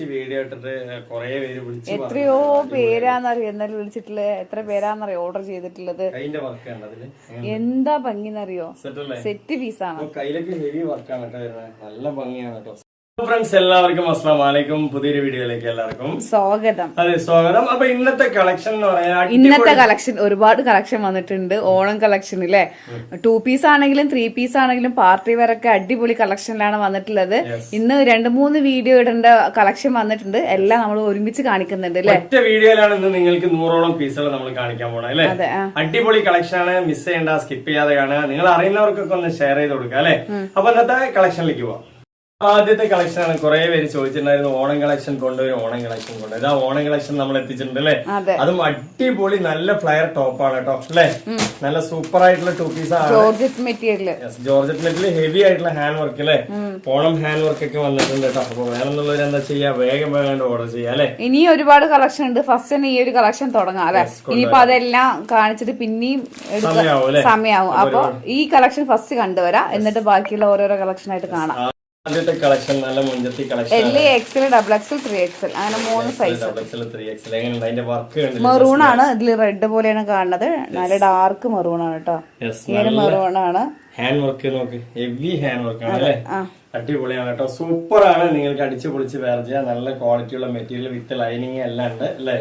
Jamshi video ഇട്ടിട്ട് കുറെ പേര് വിളിച്ചു. എത്രയോ പേരാന്നറിയോ എന്നാലും വിളിച്ചിട്ടുള്ളത്, എത്ര പേരാന്നറിയോ ഓർഡർ ചെയ്തിട്ടുള്ളത്. കൈന്റെ വർക്ക് ഉണ്ട് അതില്. എന്താ ഭംഗിന്നറിയോ, സെറ്റ് പീസാണ്. കയ്യിലൊക്കെ ഹെവി വർക്കാണ് കേട്ടോ വരുന്നത്, നല്ല ഭംഗിയാണ് കേട്ടോ. ഫ്രണ്ട്സ് എല്ലാവർക്കും അസ്സലാമു അലൈക്കും, പുതിയൊരു വീഡിയോയിലേക്ക് എല്ലാവർക്കും സ്വാഗതം. അതെ സ്വാഗതം. അപ്പൊ ഇന്നത്തെ കളക്ഷൻ എന്ന് പറയാൻ ഇന്നത്തെ കളക്ഷൻ ഒരുപാട് കളക്ഷൻ വന്നിട്ടുണ്ട്. ഓണം കളക്ഷൻ അല്ലേ, 2 പീസ് ആണെങ്കിലും 3 പീസ് ആണെങ്കിലും പാർട്ടി വെയർ ഒക്കെ അടിപൊളി കളക്ഷനിലാണ് വന്നിട്ടുള്ളത്. ഇന്ന് 2-3 വീഡിയോ ഇടേണ്ട കളക്ഷൻ വന്നിട്ടുണ്ട്. എല്ലാം നമ്മൾ ഒരുമിച്ച് കാണിക്കുന്നുണ്ട് അല്ലെ. ഒറ്റ വീഡിയോയിലാണ് ഇന്ന് നിങ്ങൾക്ക് 100ഓളം പീസുകൾ നമ്മൾ കാണിക്കാൻ പോണേ അല്ലെ. അടിപൊളി കളക്ഷൻ ആണ്, മിസ് ചെയ്യേണ്ട, സ്കിപ്പ് ചെയ്യാതെ കാണുക. നിങ്ങൾ അറിയുന്നവർക്കൊക്കെ ഒന്ന് ഷെയർ ചെയ്ത് കൊടുക്കുക അല്ലെ. അപ്പൊ ഇന്നത്തെ കളക്ഷനിലേക്ക് പോവാം. ആദ്യത്തെ കളക്ഷൻ ആണ്. കുറെ പേര് ചോദിച്ചിട്ടുണ്ടായിരുന്നു ഓണം കളക്ഷൻ കൊണ്ടുവരും, ഓണം കളക്ഷൻ കൊണ്ടുവരും. ഇതാ ഓണം കളക്ഷൻ നമ്മൾ എത്തിച്ചിട്ടുണ്ട് അല്ലെ. അതും അടിപൊളി നല്ല ഫ്ലയർ ടോപ്പാണ് കേട്ടോ അല്ലെ. നല്ല സൂപ്പർ ആയിട്ടുള്ള 2 പീസ് ആണ്. ജോർജറ്റ് മെറ്റീരിയൽ ഹെവി ആയിട്ടുള്ള ഹാൻഡ് വർക്ക് അല്ലെ. ഓണം ഹാൻഡ് വർക്ക് ഒക്കെ വന്നിട്ടുണ്ട് കേട്ടോ. അപ്പൊ വേണമെന്നുള്ളവർ എന്താ ചെയ്യാ, വേഗം ഓർഡർ ചെയ്യാം അല്ലെ. ഇനി ഒരുപാട് കളക്ഷൻ ഉണ്ട്. ഫസ്റ്റ് തന്നെ ഈ ഒരു കളക്ഷൻ തുടങ്ങാം അല്ലെ. ഇനിയിപ്പോ അതെല്ലാം കാണിച്ചിട്ട് പിന്നെയും സമയാവും. അപ്പൊ ഈ കളക്ഷൻ ഫസ്റ്റ് കണ്ടുവരാം, എന്നിട്ട് ബാക്കിയുള്ള ഓരോരോ കളക്ഷൻ ആയിട്ട് കാണാം. ആദ്യത്തെ കളക്ഷൻ നല്ല മുഞ്ചത്തി കളക്ഷൻ, XL, XXL, 3XL അങ്ങനെ 3 സൈസ്. അതിന്റെ വർക്ക് മെറൂൺ ആണ്, ഇതില് റെഡ് പോലെയാണ് കാണുന്നത്. നല്ല ഡാർക്ക് മെറൂൺ ആണ് കേട്ടോ. മെറൂൺ ആണ്. ഹാൻഡ് വർക്ക് നോക്ക്, ഹെവി ഹാൻഡ് വർക്ക് ആണ് അല്ലെ. അടിപൊളിയാണ് കേട്ടോ, സൂപ്പർ ആണ്. നിങ്ങൾക്ക് അടിച്ചു പൊളിച്ച് വേറെ ചെയ്യാം. നല്ല ക്വാളിറ്റിയുള്ള മെറ്റീരിയൽ വിത്ത് ലൈനിങ് എല്ലാം ഉണ്ട് അല്ലെ.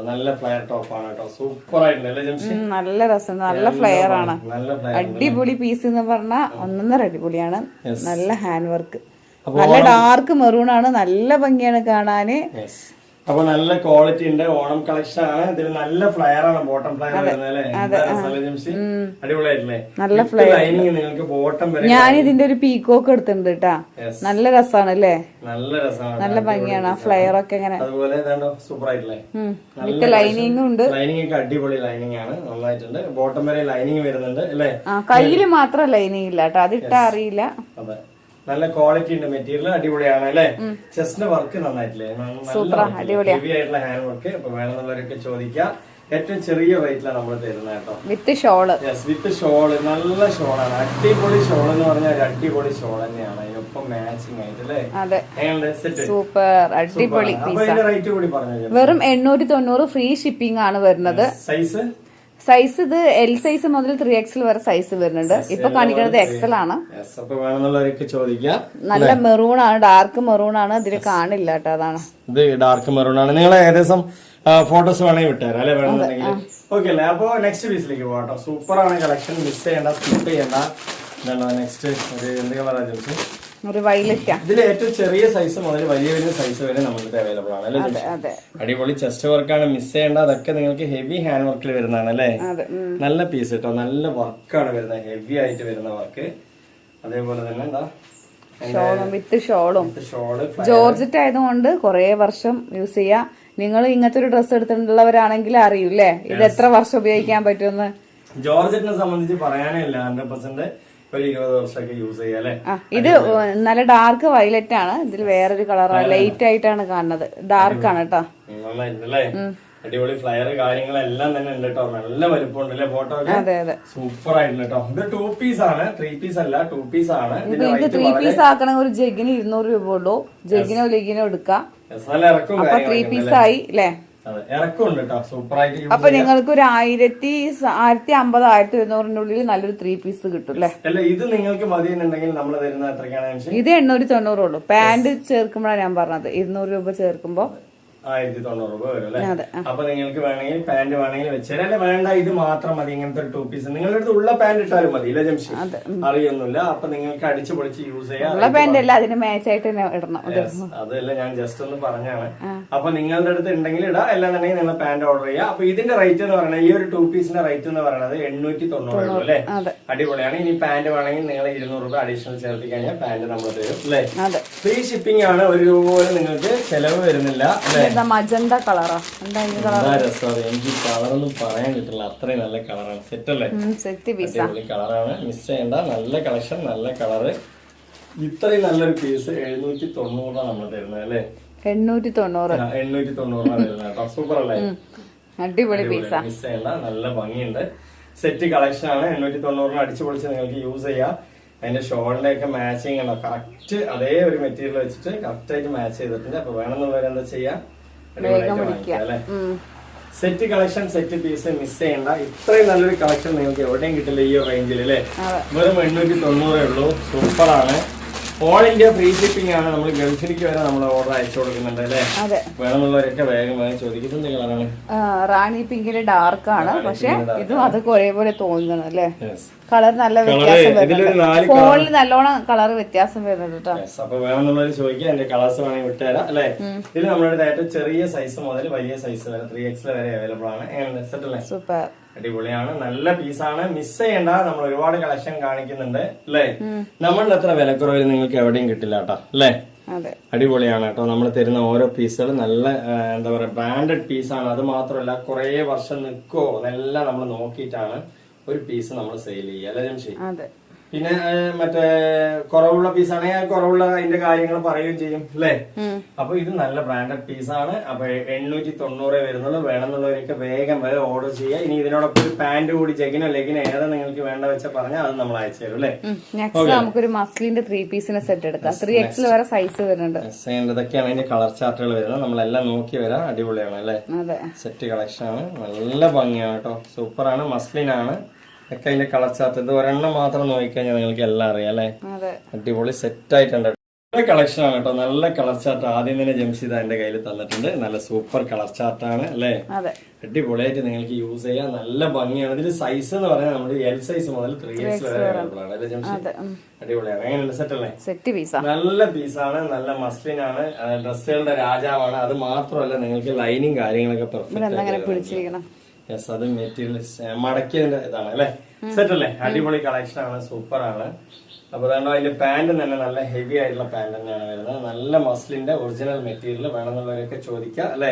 നല്ല ഫ്ലയർ ടോപ്പ് ആണ് കേട്ടോ, സൂപ്പർ ആയിട്ടുണ്ട്. നല്ല രസം, നല്ല ഫ്ലെയർ ആണ്. അടിപൊളി പീസ് എന്ന് പറഞ്ഞാൽ 1.5 അടിപൊളിയാണ്. നല്ല ഹാൻഡ് വർക്ക്, നല്ല ഡാർക്ക് മെറൂൺ ആണ്. നല്ല ഭംഗിയാണ് കാണാന്. അപ്പൊ നല്ല ക്വാളിറ്റി ഉണ്ട്. ഓണം കളക്ഷൻ ആണ്. ഇതിൽ നല്ല ഫ്ലയർ ആണ്, ബോട്ടം ഫ്ലയർ വരുന്നത്. അടിപൊളിയായിട്ടില്ലേ, നല്ല ഫ്ലയർ ലൈനിങ് നിങ്ങൾക്ക് ബോട്ടം വരെ. ഞാൻ ഇതിന്റെ ഒരു പീക്കോക്ക് എടുത്തിട്ടുണ്ട് കേട്ടാ. നല്ല രസമാണ് അല്ലേ, നല്ല രസമാണ്, നല്ല ഭംഗിയാണ്. ആ ഫ്ലയർ ഒക്കെ ഇങ്ങനെ അതുപോലെ സൂപ്പർ ആയിട്ടില്ലേ. വിത്ത് ലൈനിങ്ങും ഉണ്ട്. ലൈനിങ് ഒക്കെ അടിപൊളി ലൈനിങ് ആണ്, നന്നായിട്ടുണ്ട്. ബോട്ടം വരെ ലൈനിങ് വരുന്നുണ്ട് അല്ലേ. കയ്യില് മാത്രം ലൈനിങ് ഇല്ല കേട്ടോ, അതിട്ടാ അറിയില്ല. അതെ, നല്ല ക്വാളിറ്റി ഉണ്ട്. മെറ്റീരിയൽ അടിപൊളിയാണ് അല്ലെ. ചെസ്റ്റിന്റെ വർക്ക് നന്നായിട്ടില്ലേ, ഹെവി ആയിട്ടുള്ള ഹാൻഡ് വർക്ക്. അപ്പൊ വേണമെന്നുള്ളവരൊക്കെ ചോദിക്കാം. ഏറ്റവും ചെറിയ റേറ്റിലാണ് നമ്മൾ തരുന്നത് കേട്ടോ, വിത്ത് ഷോള്. വിത്ത് ഷോള്, നല്ല ഷോളാണ്. അടിപൊളി ഷോൾ എന്ന് പറഞ്ഞാൽ ഒരു അടിപൊളി ഷോൾ തന്നെയാണ്. അതിനൊപ്പം മാച്ചിങ് ആയിട്ട് അല്ലേ. സൂപ്പർ അടിപൊളി പീസ്. റേറ്റ് കൂടി പറഞ്ഞു, വെറും 890 ഫ്രീ ഷിപ്പിംഗ് ആണ് വരുന്നത്. സൈസ് ഇത് L സൈസ് മുതൽ 3XL വരെ സൈസ് വരുന്നുണ്ട്. ഇപ്പൊ കാണിക്കുന്നത് XL ആണ്. നല്ല മെറൂൺ ആണ്, ഡാർക്ക് മെറൂൺ ആണ്. ഇതിൽ കാണില്ല കേട്ടോ, അതാണ് ഇത് ഡാർക്ക് മെറൂൺ ആണ്. നിങ്ങൾ ഏകദേശം ഫോട്ടോസ് വേണമെങ്കിൽ വിട്ടുതരാം അല്ലെ, വേണമെന്നുണ്ടെങ്കിൽ. ഓക്കെ അല്ലേ. അപ്പൊ നെക്സ്റ്റ് പീസിലേക്ക് പോകാം. സൂപ്പർ ആണ് കളക്ഷൻ, മിസ് ചെയ്യണ്ട, സ്കിപ്പ് ചെയ്യണ്ട. നെക്സ്റ്റ് എന്ത് കളറാ ചോദിച്ചു, ഒരു വയലറ്റ്. ഇതിൽ ഏറ്റവും ചെറിയ സൈസ് മുതൽ വലിയ വലിയ സൈസ് വരെ നമ്മൾക്ക് അവൈലബിൾ ആണ് അല്ലെ. അടിപൊളി ചെസ്റ്റ് വർക്കാണ്, മിസ് ചെയ്യേണ്ട. അതൊക്കെ നിങ്ങൾക്ക് ഹെവി ഹാൻഡ് വർക്കിൽ വരുന്നതാണ് അല്ലെ. നല്ല പീസ് കേട്ടോ, നല്ല വർക്കാണ് വരുന്നത്, ഹെവി ആയിട്ട് വരുന്ന വർക്ക്. അതേപോലെ തന്നെ എന്താ വിത്ത് ഷോളും. ജോർജറ്റ് ആയതുകൊണ്ട് കുറെ വർഷം യൂസ് ചെയ്യാം. നിങ്ങൾ ഇങ്ങനത്തെ ഒരു ഡ്രസ്സ് എടുത്തിട്ടുള്ളവരാണെങ്കിൽ അറിയൂല്ലേ ഇത് എത്ര വർഷം ഉപയോഗിക്കാൻ പറ്റുമെന്ന്. ജോർജറ്റിനെ സംബന്ധിച്ച് പറയാനേ ഇല്ല, 100% ഒരു 20 വർഷമൊക്കെ യൂസ് ചെയ്യാല്ലേ. ഇത് നല്ല ഡാർക്ക് വയലറ്റ് ആണ്. ഇതിൽ വേറൊരു കളറാണ്, ലൈറ്റ് ആയിട്ടാണ് കാണുന്നത്. ഡാർക്ക് ആണ് കേട്ടോ, നന്നായിട്ടുണ്ടല്ലേ. അടിപൊളി ഫ്ലയർ കാര്യങ്ങളെല്ലാം തന്നെ ഉണ്ട് കേട്ടോ. നല്ല വലുപ്പമുണ്ട് അല്ലെ, ഫോട്ടോ സൂപ്പർ ആയിട്ടുണ്ട് കേട്ടോ. ഇത് 2 പീസ് ആണ്, 3 പീസ് അല്ല, 2 പീസ് ആണ്. ഇത് 3 പീസ് ആക്കണമെങ്കിൽ ഒരു ജഗ്ഗിന് 200 രൂപ ഉള്ളൂ. ജഗ്ഗിനോ ലെഗിനോ എടുക്കാം. അപ്പൊ 3 പീസ് ആയി അല്ലേ. അപ്പൊ നിങ്ങൾക്ക് ഒരു 1050, 1200 നല്ലൊരു 3 പീസ് കിട്ടും അല്ലെ. ഇത് നിങ്ങൾക്ക് മതിയെന്നുണ്ടെങ്കിൽ നമ്മൾ തരുന്ന എത്രയ്ക്കാണ്? ഇത് 890 ഉള്ളൂ. പാന്റ് ചേർക്കുമ്പോഴാണ് ഞാൻ പറഞ്ഞത്, 200 രൂപ ചേർക്കുമ്പോ 1090 രൂപ വരും അല്ലെ. അപ്പൊ നിങ്ങൾക്ക് വേണമെങ്കിൽ പാന്റ് വേണമെങ്കിൽ വെച്ചാൽ അല്ലെ, വേണ്ട ഇത് മാത്രം മതി. ഇങ്ങനത്തെ 2 പീസ് നിങ്ങളുടെ അടുത്ത് ഉള്ള പാന്റ് ഇട്ടാലും മതി ഇല്ല ജംഷി, അറിയൊന്നുമില്ല. അപ്പൊ നിങ്ങൾക്ക് അടിച്ചു പൊളിച്ച് യൂസ് ചെയ്യാം. ഉള്ള പാന്റ് അല്ല, അതിന് മാച്ച് ആയിട്ട് ഇടണം. അതല്ല, ഞാൻ ജസ്റ്റ് ഒന്ന് പറഞ്ഞാണ്. അപ്പൊ നിങ്ങളുടെ അടുത്ത് ഉണ്ടെങ്കിൽ ഇടാം, അല്ലാന്നുണ്ടെങ്കിൽ നിങ്ങൾ പാന്റ് ഓർഡർ ചെയ്യാം. അപ്പൊ ഇതിന്റെ റേറ്റ് എന്ന് പറയുന്നത്, ഈ ഒരു 2 പീസിന്റെ റേറ്റ് എന്ന് പറയുന്നത് 890 രൂപ അല്ലെ. അടിപൊളിയാണ്. ഇനി പാന്റ് വേണമെങ്കിൽ നിങ്ങൾ 200 രൂപ അഡീഷണൽ ചേർത്തി കഴിഞ്ഞാൽ പാന്റ് നമ്മൾ തരും അല്ലെ. ഫ്രീ ഷിപ്പിംഗ് ആണ്, 1 രൂപ പോലും നിങ്ങൾക്ക് ചെലവ് വരുന്നില്ല അല്ലെ. മജന്ത കളറാ, എനിക്ക് കളറൊന്നും പറയാൻ കിട്ടില്ല, അത്രയും നല്ല കളറാണ്. സെറ്റ് അല്ലേ, അടിപൊളി കളറാണ്, മിസ് ചെയ്യണ്ട. നല്ല കളക്ഷൻ, നല്ല കളറ്. ഇത്രയും നല്ലൊരു പീസ് 790 നമ്മൾ തരുന്നത് അല്ലേ. 890 തരുന്നത് കേട്ടോ. സൂപ്പർ അല്ലേ, അടിപൊളി പീസ്, മിസ് ചെയ്യണ്ട. നല്ല ഭംഗിയുണ്ട്. സെറ്റ് കളക്ഷൻ ആണ്. 890 അടിച്ചു പൊളിച്ച് നിങ്ങൾക്ക് യൂസ് ചെയ്യാം. അതിന്റെ ഷോളിന്റെ ഒക്കെ മാച്ചിങ് ഉണ്ടോ കറക്റ്റ് അതേ ഒരു മെറ്റീരിയൽ വെച്ചിട്ട് കറക്റ്റ് ആയിട്ട് മാച്ച് ചെയ്തിട്ടുണ്ട്. അപ്പൊ വേണമെന്നുള്ളവർ എന്താ ചെയ്യാ, അല്ലേ? Set collection, set piece miss ചെയ്യണ്ട. ഇത്രയും നല്ലൊരു കളക്ഷൻ നിങ്ങൾക്ക് എവിടെയും കിട്ടില്ല ഈ റേഞ്ചിൽ അല്ലേ. വെറും 890 ഉള്ളൂ. സൂപ്പറാണ്. ഓൾ ഇന്ത്യ ഫ്രീ ഷിപ്പിംഗ് ആണ്. നമ്മൾ ഗൾഫിലേക്ക് വരെ നമ്മൾ ഓർഡർ അയച്ചു കൊടുക്കുന്നുണ്ട് അല്ലേ. വേണമെന്നുള്ളവരൊക്കെ വേഗം ചോദിക്കുന്നത് കളറാണ്. റാണി പിങ്കില് ഡാർക്ക് ആണ്, പക്ഷെ ഇതും അതൊക്കെ ഒരേപോലെ തോന്നുന്നു അല്ലേ. കളർ നല്ല വ്യത്യാസം വരുന്നുണ്ട്. ഫോണിൽ നല്ലോണം കളർ വ്യത്യാസം വരുന്നുണ്ട് കേട്ടോ. അപ്പൊ വേണമെന്നുള്ളവർ ചോദിക്കുക. എന്റെ കളേഴ്സ് വേണമെങ്കിൽ വിട്ടുതരാം അല്ലെ. ഇതിൽ നമ്മുടെ ഏറ്റവും ചെറിയ സൈസ് മുതൽ വലിയ സൈസ് വരെ 3XL വരെ അവൈലബിൾ ആണ്. സൂപ്പർ, അടിപൊളിയാണ്. നല്ല പീസാണ്. മിസ് ചെയ്യണ്ട. നമ്മൾ ഒരുപാട് കളക്ഷൻ കാണിക്കുന്നുണ്ട് അല്ലേ. നമ്മളുടെ അത്ര വിലക്കുറവിൽ നിങ്ങൾക്ക് എവിടെയും കിട്ടില്ല കേട്ടോ അല്ലേ. അടിപൊളിയാണ് കേട്ടോ. നമ്മൾ തരുന്ന ഓരോ പീസുകൾ നല്ല എന്താ പറയാ ബ്രാൻഡഡ് പീസാണ്. അത് മാത്രമല്ല കുറെ വർഷം നിൽക്കോ അതെല്ലാം നമ്മൾ നോക്കിയിട്ടാണ് ഒരു പീസ് നമ്മൾ സെയിൽ ചെയ്യുക അല്ലെ ജംഷി. പിന്നെ മറ്റേ കുറവുള്ള പീസാണെങ്കിൽ കുറവുള്ള അതിന്റെ കാര്യങ്ങൾ പറയുകയും ചെയ്യും അല്ലേ. അപ്പൊ ഇത് നല്ല ബ്രാൻഡഡ് പീസാണ്. അപ്പൊ 890 വരുന്നുള്ളൂ. വേണമെന്നുള്ളവരൊക്കെ വേഗം വേഗം ഓർഡർ ചെയ്യുക. ഇനി ഇതിനോടൊപ്പം ഒരു പാന്റ് കൂടി ചെക്കിനോ ലെഗിനോ ഏതാ നിങ്ങൾക്ക് വേണ്ട വെച്ചാൽ പറഞ്ഞാൽ അത് നമ്മൾ അയച്ചു തരും അല്ലേ. നെക്സ്റ്റ് നമുക്കൊരു മസ്ലിന്റെ 3 പീസിന്റെ സെറ്റ് എടുക്കാം. 3XL വരെ സൈസ് വരുന്നുണ്ട്. ഇതൊക്കെയാണ് അതിന്റെ കളർ ചാർട്ടുകൾ വരുന്നത്. നമ്മളെല്ലാം നോക്കി വരാം. അടിപൊളിയാണ് അല്ലേ. സെറ്റ് കളക്ഷൻ ആണ്. നല്ല ഭംഗിയാണ് കേട്ടോ. സൂപ്പറാണ്. മസ്ലിനാണ് ഒക്കെ അതിന്റെ കളർ ചാർട്ട്. ഇത് ഒരെണ്ണം മാത്രം നോക്കിക്കഴിഞ്ഞാൽ നിങ്ങൾക്ക് എല്ലാം അറിയാം അല്ലെ. അടിപൊളി സെറ്റ് ആയിട്ടുണ്ട്. നല്ല കളക്ഷൻ ആണ് കേട്ടോ. നല്ല കളർ ചാർട്ട് ആദ്യം തന്നെ ജംഷിദ എന്റെ കയ്യിൽ തന്നിട്ടുണ്ട്. നല്ല സൂപ്പർ കളർ ചാർട്ടാണ് അല്ലെ. അടിപൊളിയായിട്ട് നിങ്ങൾക്ക് യൂസ് ചെയ്യാം. നല്ല ഭംഗിയാണ്. ഇതിൽ സൈസ് എന്ന് പറഞ്ഞാൽ നമ്മുടെ L സൈസ് മുതൽ 3X വരെ അവൈലബിൾ ആണ് അല്ലെ ജംഷിദ്. അടിപൊളിയാണ്. എങ്ങനെയുണ്ട് സെറ്റ് അല്ലേ. നല്ല പീസാണ്. നല്ല മസ്ലിനാണ്. ഡ്രസ്സുകളുടെ രാജാവാണ്. അത് മാത്രമല്ല നിങ്ങൾക്ക് ലൈനിങ് കാര്യങ്ങളൊക്കെ പെർഫെക്റ്റ്. അത് മെറ്റീരിയൽ മടക്കിയതിന്റെ ഇതാണ് അല്ലെ. സെറ്റ് അല്ലേ. അടിപൊളി കളക്ഷൻ ആണ്. സൂപ്പർ ആണ്. അപ്പൊ അതുകൊണ്ട് അതിന്റെ പാന്റ് തന്നെ നല്ല ഹെവി ആയിട്ടുള്ള പാന്റ് തന്നെയാണ് വരുന്നത്. നല്ല മസ്ലിന്റെ ഒറിജിനൽ മെറ്റീരിയൽ. വേണമെന്നുള്ളവരൊക്കെ ചോദിക്കുക അല്ലെ.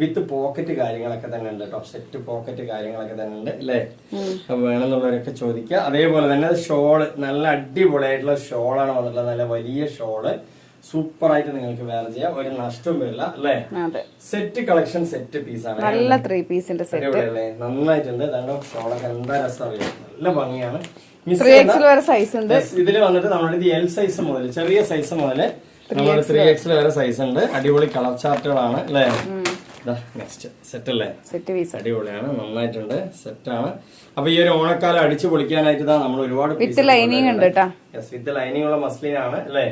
വിത്ത് പോക്കറ്റ് കാര്യങ്ങളൊക്കെ തന്നെ ഉണ്ട് കേട്ടോ. സെറ്റ് പോക്കറ്റ് കാര്യങ്ങളൊക്കെ തന്നെ ഉണ്ട് അല്ലെ. അപ്പൊ വേണമെന്നുള്ളവരൊക്കെ ചോദിക്കുക. അതേപോലെ തന്നെ ഷോള് നല്ല അടിപൊളിയായിട്ടുള്ള ഷോളാണ് വന്നിട്ടുള്ളത്. നല്ല വലിയ ഷോള് സൂപ്പർ ആയിട്ട് നിങ്ങൾക്ക് വേറെ ചെയ്യാം. ഒരു നഷ്ടവും വരില്ല അല്ലെ. സെറ്റ് കളക്ഷൻ, സെറ്റ് പീസാണ്. നല്ല 3 പീസിന്റെ സെറ്റ് നന്നായിട്ടുണ്ട്. ഷോളൊക്കെ എന്താ രസം അറിയാം. നല്ല ഭംഗിയാണ്. ഇതില് വന്നിട്ട് നമ്മുടെ L സൈസ് മുതൽ ചെറിയ സൈസ് മുതൽ നമ്മുടെ 3XL വരെ സൈസ് ഉണ്ട്. അടിപൊളി കളർ ചാർട്ടുകളാണ് അല്ലെ. നെക്സ്റ്റ് സെറ്റ് അല്ലേ. അടിപൊളിയാണ്. നന്നായിട്ടുണ്ട്. സെറ്റാണ്. അപ്പൊ ഈ ഒരു ഓണക്കാലം അടിച്ചു പൊളിക്കാനായിട്ട് നമ്മൾ ഒരുപാട് വിത്ത് ലൈനിങ് ഉണ്ട് കേട്ടോ. വിത്ത് ലൈനിങ് ഉള്ള മസ്ലിനാണ് അല്ലെ.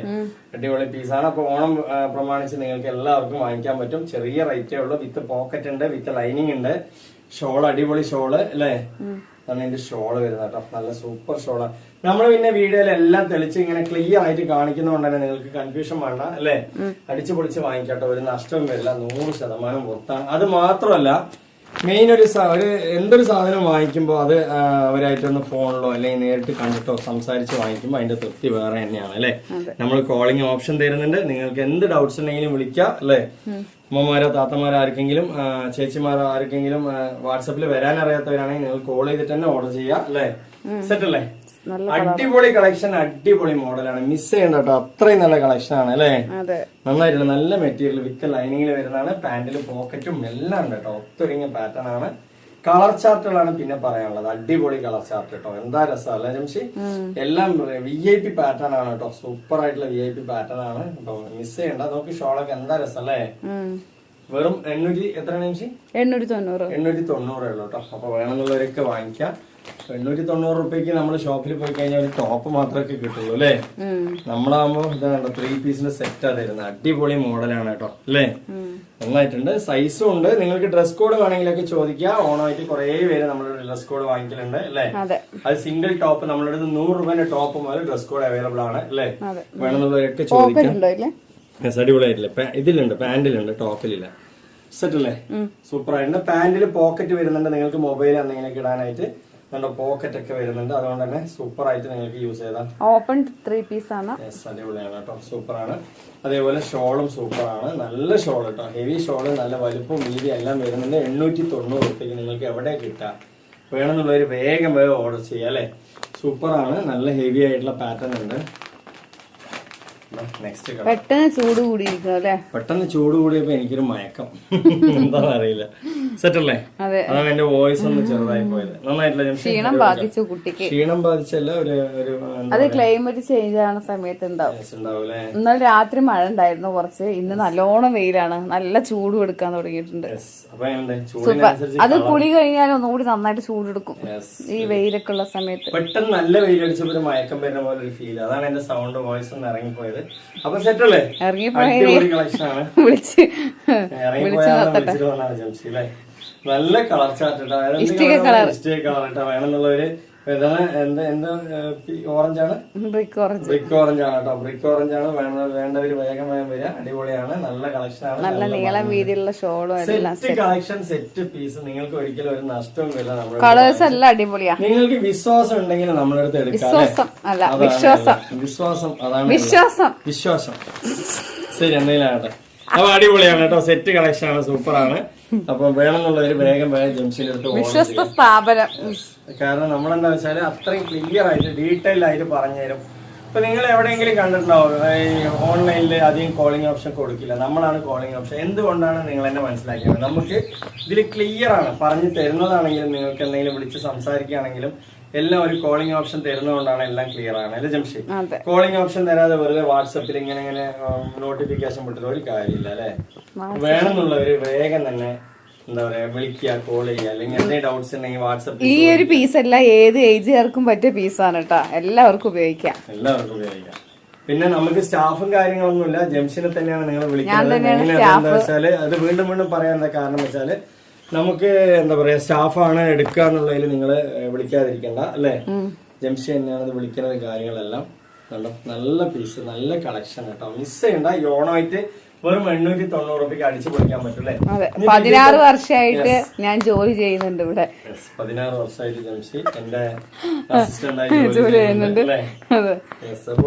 അടിപൊളി പീസാണ്. അപ്പൊ ഓണം പ്രമാണിച്ച് നിങ്ങൾക്ക് എല്ലാവർക്കും വാങ്ങിക്കാൻ പറ്റും. ചെറിയ റേറ്റേ ഉള്ളൂ. വിത്ത് പോക്കറ്റ് ഉണ്ട്, വിത്ത് ലൈനിങ് ഉണ്ട്. ഷോള് അടിപൊളി ഷോള് അല്ലെ. അതാണ് ഇതിന്റെ ഷോള് വരുന്നത് കേട്ടോ. നല്ല സൂപ്പർ ഷോളാണ്. നമ്മൾ പിന്നെ വീഡിയോയിൽ എല്ലാം തെളിച്ച് ഇങ്ങനെ ക്ലിയർ ആയിട്ട് കാണിക്കുന്നതുകൊണ്ട് തന്നെ നിങ്ങൾക്ക് കൺഫ്യൂഷൻ വേണ്ട അല്ലെ. അടിച്ചു പൊളിച്ച് വാങ്ങിക്കട്ടോ. ഒരു നഷ്ടവും വരില്ല. 100% പുറത്താണ്. അത് മാത്രമല്ല മെയിൻ ഒരു എന്തൊരു സാധനം വാങ്ങിക്കുമ്പോൾ അത് അവരായിട്ടൊന്ന് ഫോണിലോ അല്ലെങ്കിൽ നേരിട്ട് കണ്ടിട്ടോ സംസാരിച്ച് വാങ്ങിക്കുമ്പോൾ അതിന്റെ തൃപ്തി വേറെ തന്നെയാണ് അല്ലെ. നമ്മൾ കോളിംഗ് ഓപ്ഷൻ തരുന്നുണ്ട്. നിങ്ങൾക്ക് എന്ത് ഡൗട്ട്സ് ഉണ്ടെങ്കിലും വിളിക്കാം അല്ലെ. അമ്മമാരോ താത്തമാരോ ആർക്കെങ്കിലും ചേച്ചിമാരോ ആർക്കെങ്കിലും വാട്സപ്പിൽ വരാൻ അറിയാത്തവരാണെങ്കിൽ നിങ്ങൾ കോൾ ചെയ്തിട്ട് തന്നെ ഓർഡർ ചെയ്യാം അല്ലെ. സെറ്റ് അല്ലേ. അടിപൊളി കളക്ഷൻ, അടിപൊളി മോഡലാണ്. മിസ് ചെയ്യണ്ട കേട്ടോ. അത്രയും നല്ല കളക്ഷൻ ആണ് അല്ലെ. നന്നായിട്ടുള്ള നല്ല മെറ്റീരിയൽ വിത്ത് ലൈനിങ്ങിൽ വരുന്നതാണ്. പാന്റിൽ പോക്കറ്റും എല്ലാം ഉണ്ട് കേട്ടോ. ഒത്തൊരുങ്ങിയ പാറ്റേൺ ആണ്. കളർ ചാർട്ടുകളാണ് പിന്നെ പറയാനുള്ളത്. അടിപൊളി കളർ ചാർട്ട് കേട്ടോ. എന്താ രസം അല്ലെ ജംഷി. എല്ലാം VIP പാറ്റേൺ ആണ് കേട്ടോ. സൂപ്പർ ആയിട്ടുള്ള VIP പാറ്റേൺ ആണ്. മിസ് ചെയ്യണ്ട. നോക്കി ഷോളൊക്കെ എന്താ രസം അല്ലേ. വെറും 800 എത്രയാണ് ജംഷി? 890 ഉള്ളൂ കേട്ടോ. അപ്പൊ വേണമെന്നുള്ളവരൊക്കെ വാങ്ങിക്കാം. 890 റുപ്യക്ക് നമ്മൾ ഷോപ്പിൽ പോയി കഴിഞ്ഞാൽ ഒരു ടോപ്പ് മാത്രമേ കിട്ടുള്ളൂ അല്ലെ. നമ്മളാകുമ്പോ ഇതാണ് 3 പീസിന്റെ സെറ്റാ തരുന്നത്. അടിപൊളി മോഡലാണ് കേട്ടോ അല്ലേ. നന്നായിട്ടുണ്ട്. സൈസും ഉണ്ട്. നിങ്ങൾക്ക് ഡ്രസ് കോഡ് വേണമെങ്കിലൊക്കെ ചോദിക്കുക. ഓണമായിട്ട് കുറെ പേര് നമ്മുടെ ഡ്രസ് കോഡ് വാങ്ങിക്കലുണ്ട് അല്ലെ. അത് സിംഗിൾ ടോപ്പ് നമ്മളുടെ 100 രൂപന്റെ ടോപ്പ് മുതൽ ഡ്രസ് കോഡ് അവൈലബിൾ ആണ് അല്ലെ. വേണമെന്നുള്ളവരൊക്കെ ചോദിക്കാം. അടിപൊളിയായിട്ടില്ല. ഇതിലുണ്ട്, പാന്റിലുണ്ട്, ടോപ്പിലില്ല. സെറ്റ് അല്ലേ. സൂപ്പർ ആയിട്ടുണ്ട്. പാന്റിൽ പോക്കറ്റ് വരുന്നുണ്ട്. നിങ്ങൾക്ക് മൊബൈൽ എന്തെങ്കിലുമൊക്കെ ഇടാനായിട്ട് പോക്കറ്റ് ഒക്കെ വരുന്നുണ്ട്. അതുകൊണ്ട് തന്നെ സൂപ്പർ ആയിട്ട് നിങ്ങൾക്ക് യൂസ് ചെയ്താൽ. ഓപ്പൺ 3 പീസ് ആണ്. അടിപൊളിയാണ് കേട്ടോ. സൂപ്പർ ആണ്. അതേപോലെ ഷോളും സൂപ്പർ ആണ്. നല്ല ഷോൾ കേട്ടോ. ഹെവി ഷോള് നല്ല വലുപ്പം വീതി എല്ലാം വരുന്നുണ്ട്. 890 റുപ്യക്ക് നിങ്ങൾക്ക് എവിടെ കിട്ടാം. വേണമെന്നുള്ളവർ വേഗം ഓർഡർ ചെയ്യാം അല്ലെ. സൂപ്പർ ആണ്. നല്ല ഹെവി ആയിട്ടുള്ള പാറ്റേൺ ഉണ്ട്. നെക്സ്റ്റ് പെട്ടെന്ന് ചൂട് കൂടിയിരിക്കും അല്ലെ. പെട്ടെന്ന് ചൂട് കൂടിയപ്പോ എനിക്കൊരു മയക്കം എന്താണെന്ന് അറിയില്ല. സെറ്റ് അല്ലേ? അതാണ് എന്റെ വോയിസ് ഒന്ന് ചെറുതായി പോയത്. നന്നായിട്ടില്ല. ക്ഷീണം ബാധിച്ചു കുട്ടിക്ക്. ക്ഷീണം ബാധിച്ചല്ല, ഒരു അത് ക്ലൈമറ്റ് ചേഞ്ച് ആവുന്ന സമയത്ത് ഉണ്ടാവും. ഇന്നലെ രാത്രി മഴ ഉണ്ടായിരുന്നു കുറച്ച്. ഇന്ന് നല്ലോണം വെയിലാണ്, നല്ല ചൂടും എടുക്കാൻ തുടങ്ങിയിട്ടുണ്ട്. അത് കുളി കഴിഞ്ഞാൽ ഒന്നുകൂടി നന്നായിട്ട് ചൂടെടുക്കും ഈ വെയിലൊക്കെ ഉള്ള സമയത്ത്. പെട്ടെന്ന് നല്ല വെയിലടിച്ചപ്പോ ഒരു മയക്കം വരുന്ന പോലെ ഒരു ഫീൽ. അതാണ് എന്റെ സൗണ്ട് വോയിസ് ഒന്ന് ഇറങ്ങിപ്പോയത്. അപ്പൊ സെറ്റ് അല്ലേ? അടിപൊളി കളക്ഷൻ ആണ്. ഇറങ്ങിപ്പോയാൽ ജംഷി അല്ലേ? നല്ല കളർ ചാർട്ട് ഇഷ്ടിക കളർ ഇട്ടാ വേണമെന്നുള്ളൊരു ഓറഞ്ച് ആണ്, ബ്രിക്ക് ഓറഞ്ച് ആണ് കേട്ടോ. ബ്രിക്ക് ഓറഞ്ച് ആണ് വേണ്ടവര് വേഗം വരിക. അടിപൊളിയാണ്, നല്ല കളക്ഷൻ ആണ്. നല്ല നീളം വീതിയുള്ള ഷോളും സെറ്റ് കളക്ഷൻ, സെറ്റ് പീസ്. നിങ്ങൾക്ക് ഒരിക്കലും ഒരു നഷ്ടവും വരില്ല. നമ്മുടെ കളേഴ്സ് എല്ലാം അടിപൊളിയാ. നിങ്ങൾക്ക് വിശ്വാസം ഉണ്ടെങ്കിൽ നമ്മളടുത്ത് എടുക്കാം. വിശ്വാസം, അതാണ് വിശ്വാസം. ശരി, എന്തെങ്കിലും ആകട്ടെ. അപ്പൊ അടിപൊളിയാണ് കേട്ടോ. സെറ്റ് കളക്ഷൻ ആണ്, സൂപ്പറാണ്. അപ്പൊ വേണമെന്നുള്ളവര് വേഗം ജംഷനിലെടുത്ത് വിശ്വസ്ത സ്ഥാപനം. കാരണം നമ്മളെന്താ വെച്ചാല് അത്രയും ക്ലിയർ ആയിട്ട് ഡീറ്റെയിൽ ആയിട്ട് പറഞ്ഞുതരും. ഇപ്പൊ നിങ്ങൾ എവിടെയെങ്കിലും കണ്ടിട്ടുണ്ടാവും ഓൺലൈനിൽ അധികം കോളിംഗ് ഓപ്ഷൻ കൊടുക്കില്ല. നമ്മളാണ് കോളിംഗ് ഓപ്ഷൻ. എന്തുകൊണ്ടാണ് നിങ്ങൾ എന്നെ മനസ്സിലാക്കിയത്? നമുക്ക് ഇതിൽ ക്ലിയർ ആണ് പറഞ്ഞു തരുന്നതാണെങ്കിലും നിങ്ങൾക്ക് എന്തെങ്കിലും വിളിച്ച് സംസാരിക്കുകയാണെങ്കിലും എല്ലാം ഒരു കോളിംഗ് ഓപ്ഷൻ തരുന്നതുകൊണ്ടാണ് എല്ലാം ക്ലിയർ ആണ് അല്ലെ ജംഷി? കോളിംഗ് ഓപ്ഷൻ തരാതെ വെറുതെ വാട്സപ്പിൽ ഇങ്ങനെ നോട്ടിഫിക്കേഷൻ വിട്ടിട്ട് ഒരു കാര്യമില്ല അല്ലെ. വേണമെന്നുള്ളവര് വേഗം തന്നെ എന്താ പറയാ വിളിക്കുക, കോൾ ചെയ്യുക, അല്ലെങ്കിൽ എന്തെങ്കിലും ഡൗട്ട്സ് ഉണ്ടെങ്കിൽ വാട്സപ്പിൽ. ഈ ഒരു പീസ് അല്ല, ഏത് ഏജുകാർക്കും പറ്റിയ പീസാണ് കേട്ടോ. എല്ലാവർക്കും ഉപയോഗിക്കാം. പിന്നെ നമുക്ക് സ്റ്റാഫും കാര്യങ്ങളൊന്നുമില്ല. ജംഷനെ തന്നെയാണ് നിങ്ങൾ വിളിക്കുന്നത്. എന്താ വെച്ചാല് അത് വീണ്ടും വീണ്ടും പറയാൻ കാരണം വെച്ചാല് നമുക്ക് എന്താ പറയാ സ്റ്റാഫാണ് എടുക്കുക എന്നുള്ളതിൽ നിങ്ങൾ വിളിക്കാതിരിക്കണ്ട അല്ലെ. ജംഷി തന്നെയാണ് വിളിക്കുന്നത്. കാര്യങ്ങളെല്ലാം കണ്ടോ, നല്ല പീസ്, നല്ല കളക്ഷൻ കേട്ടോ. മിസ് ചെയ്യണ്ട. ഈ ഓണമായിട്ട് വെറും 890 രൂപയ്ക്ക് അടിച്ചു പൊളിക്കാൻ പറ്റൂലേ. 16 വർഷമായിട്ട് ഞാൻ ജോലി ചെയ്യുന്നുണ്ട് ഇവിടെ. 16 വർഷമായിട്ട് ജംഷി എന്റെ അസിസ്റ്റന്റ് ആയി ജോലി ചെയ്യുന്നുണ്ട്.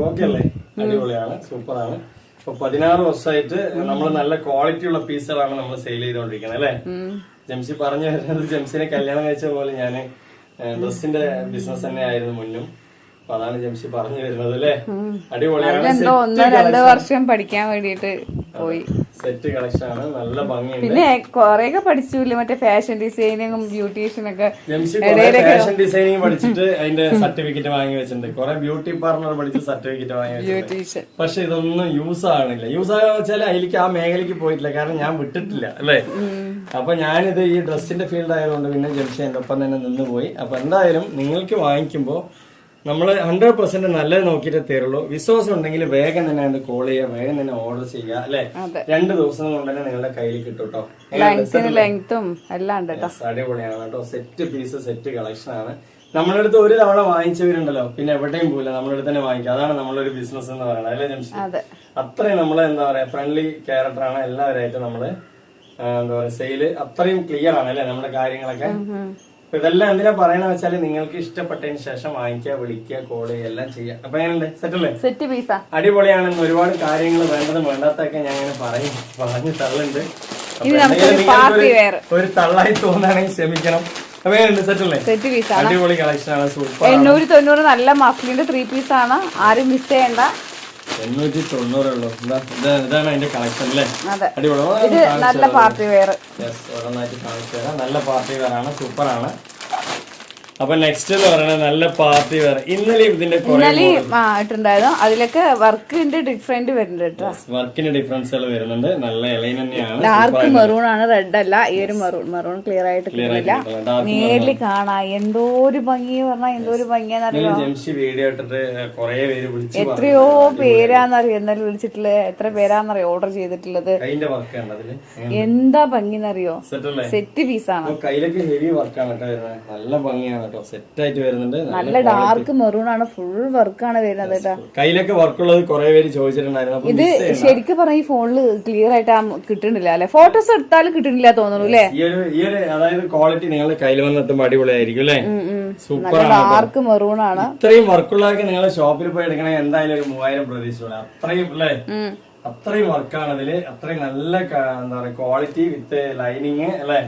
ഓക്കെ അല്ലേ? അടിപൊളിയാണ്, സൂപ്പറാണ്. അപ്പൊ 16 വർഷമായിട്ട് നമ്മൾ നല്ല ക്വാളിറ്റി ഉള്ള പീസുകളാണ് നമ്മൾ സെയിൽ ചെയ്തുകൊണ്ടിരിക്കുന്നത് അല്ലെ. ജംഷി പറഞ്ഞു വരുന്നത് ജംഷിനെ കല്യാണം കഴിച്ച പോലെ ഞാന് ഡ്രസ്സിന്റെ ബിസിനസ് തന്നെ ആയിരുന്നു മുന്നും. അപ്പൊ അതാണ് ജംഷി പറഞ്ഞു വരുന്നത് അല്ലെ. അടിപൊളിയാണ്. 1-2 വർഷം പഠിക്കാൻ വേണ്ടിട്ട് പോയി. സെറ്റ് കളക്ഷൻ ആണ്, നല്ല ഭംഗിയുണ്ട്. പിന്നെ കൊറേയൊക്കെ പഠിച്ചില്ലേ, മറ്റേ ഫാഷൻ ഡിസൈനിങ്ങും ബ്യൂട്ടീഷ്യനൊക്കെ. ഫാഷൻ ഡിസൈനിങ് പഠിച്ചിട്ട് അതിന്റെ സർട്ടിഫിക്കറ്റ് വാങ്ങി വെച്ചിട്ടുണ്ട്. കുറെ ബ്യൂട്ടി പാർലർ പഠിച്ച് സർട്ടിഫിക്കറ്റ് വാങ്ങി വെച്ചിട്ടുണ്ട്. പക്ഷെ ഇതൊന്നും യൂസ് ആകണില്ല. യൂസ് ആകാന്ന് വെച്ചാൽ അതിലേക്ക് ആ മേഖലയ്ക്ക് പോയിട്ടില്ല. കാരണം ഞാൻ വിട്ടിട്ടില്ല അല്ലെ. അപ്പൊ ഞാനിത് ഈ ഡ്രസ്സിന്റെ ഫീൽഡ് ആയതുകൊണ്ട് പിന്നെ ജംഷി എന്റെ ഒപ്പം തന്നെ നിന്ന് പോയി. അപ്പൊ എന്തായാലും നിങ്ങൾക്ക് വാങ്ങിക്കുമ്പോ നമ്മള് 100% നല്ലത് നോക്കിയിട്ട് തരുള്ളൂ. വിശ്വാസം ഉണ്ടെങ്കിൽ വേഗം തന്നെ അത് കോൾ ചെയ്യുക, വേഗം തന്നെ ഓർഡർ ചെയ്യുക അല്ലെ. 2 ദിവസം കൊണ്ട് തന്നെ നിങ്ങളുടെ കയ്യിൽ കിട്ടും കേട്ടോ. അടിപൊളിയാണ് കേട്ടോ. സെറ്റ് പീസ്, സെറ്റ് കളക്ഷൻ ആണ്. നമ്മുടെ അടുത്ത് ഒരു തവണ വാങ്ങിച്ചവരുണ്ടല്ലോ പിന്നെ എവിടെയും പോയില്ല, നമ്മുടെ അടുത്ത് തന്നെ വാങ്ങിക്കുക. അതാണ് നമ്മളൊരു ബിസിനസ് എന്ന് പറയുന്നത് അല്ലെ ജംഷി? അത്രയും നമ്മള് എന്താ പറയാ ഫ്രണ്ട്ലി ക്യാരക്ടറാണ്. എല്ലാവരായിട്ട് നമ്മള് എന്താ പറയാ സെയില് അത്രയും ക്ലിയർ ആണ് അല്ലെ നമ്മുടെ കാര്യങ്ങളൊക്കെ. ഇതെല്ലാം എന്തിനാ പറയണ വെച്ചാല് നിങ്ങൾക്ക് ഇഷ്ടപ്പെട്ടതിന് ശേഷം വാങ്ങിക്കുക, വിളിക്കുക, കോൾ ചെയ്യുക, എല്ലാം ചെയ്യാം. അപ്പൊ എങ്ങനെയുണ്ട്? സെറ്റല്ലേ? സെറ്റ് പീസാ. അടിപൊളിയാണെന്ന് ഒരുപാട് കാര്യങ്ങൾ വേണ്ടതും വേണ്ടാത്തൊക്കെ ഞാൻ ഇങ്ങനെ പറഞ്ഞു തള്ളുണ്ട്. ഒരു തള്ളായി തോന്നുകയാണെങ്കിൽ ക്ഷമിക്കണം. അപ്പൊ എങ്ങനെയുണ്ട്? സെറ്റല്ലേ? സെറ്റ് പീസ് അടിപൊളി കളക്ഷൻ ആണ്, സൂപ്പർ. 890 നല്ല മസ്ലിന്റെ 3 പീസ് ആണ്. ആരും മിസ് ചെയ്യണ്ട. 890 ഉള്ളൂ. ഇതാണ് അതിന്റെ കളക്ഷൻ അല്ലേ? അടിപൊളി. നല്ല പാർട്ടി വെയർ. ഓരോന്നായിട്ട് കാണിച്ചു തരാം. നല്ല പാർട്ടി വെയർ ആണ്, സൂപ്പർ ആണ്. അപ്പൊ നെക്സ്റ്റ് എന്ന് പറയുന്നത് നല്ല പാർട്ടി വെയർ. ഇന്നലെ ഇതിന്റെ ഇട്ടുണ്ടായിരുന്നു. അതിലൊക്കെ വർക്കിന്റെ ഡിഫറെന്റ് വരുന്നുണ്ട്. വർക്കിന്റെ ഡിഫറൻസുകൾ വരുന്നുണ്ട്. നല്ല ഇലൈൻ തന്നെയാണ്. ഡാർക്ക് മെറൂൺ ആണ്, റെഡ് അല്ല. ഈ ഒരു മെറൂൺ ക്ലിയർ ആയിട്ട് കിട്ടുന്നില്ല. നേരിൽ കാണാം. എന്തോ ഒരു ഭംഗി പറഞ്ഞാൽ എന്തോ ഒരു ഭംഗിയാന്നറിയോ. ജംഷി വീഡിയോ ഇട്ടിട്ട് കുറെ പേര് വിളിച്ചു. എത്രയോ പേരാന്നറിയോ എന്നാലും വിളിച്ചിട്ടുള്ളത്. എത്ര പേരാന്നറിയോ ഓർഡർ ചെയ്തിട്ടുള്ളത്. എന്താ ഭംഗിന്നറിയോ. സെറ്റ് പീസാണ്. കയ്യിലൊക്കെ ഹെവി വർക്കാണ് കേട്ടോ. നല്ല ഭംഗിയാണ്. സെറ്റ് ആയിട്ട് വരുന്നുണ്ട്. നല്ല ഡാർക്ക് മെറൂൺ ആണ്, ഫുൾ വർക്കാണ് വരുന്നത് കേട്ടോ. കയ്യിലൊക്കെ വർക്കുള്ളത് കുറെ പേര് ചോദിച്ചിട്ടുണ്ടായിരുന്നു. ഇത് ശരിക്കും പറഞ്ഞ ഈ ഫോണില് ക്ലിയർ ആയിട്ട് കിട്ടുന്നില്ല അല്ലെ. ഫോട്ടോസ് എടുത്താലും കിട്ടുന്നില്ല തോന്നുന്നു അല്ലെ. ഈ ഒരു അതായത് ക്വാളിറ്റി നിങ്ങളുടെ കയ്യിൽ വന്നെത്തുമ്പോ അടിപൊളിയായിരിക്കും അല്ലെ. സൂപ്പർ ഡാർക്ക് മെറൂൺ ആണ്. ഇത്രയും വർക്കുള്ളതൊക്കെ നിങ്ങൾ ഷോപ്പിൽ പോയി എടുക്കണേ എന്തായാലും ഒരു 3000 പ്രതീക്ഷിച്ചോളാം. അത്രയും അല്ലേ അത്രയും വർക്കാണ് ഇതില്, അത്രയും നല്ല എന്താ പറയാ ക്വാളിറ്റി വിത്ത് ലൈനിങ് അല്ലെ.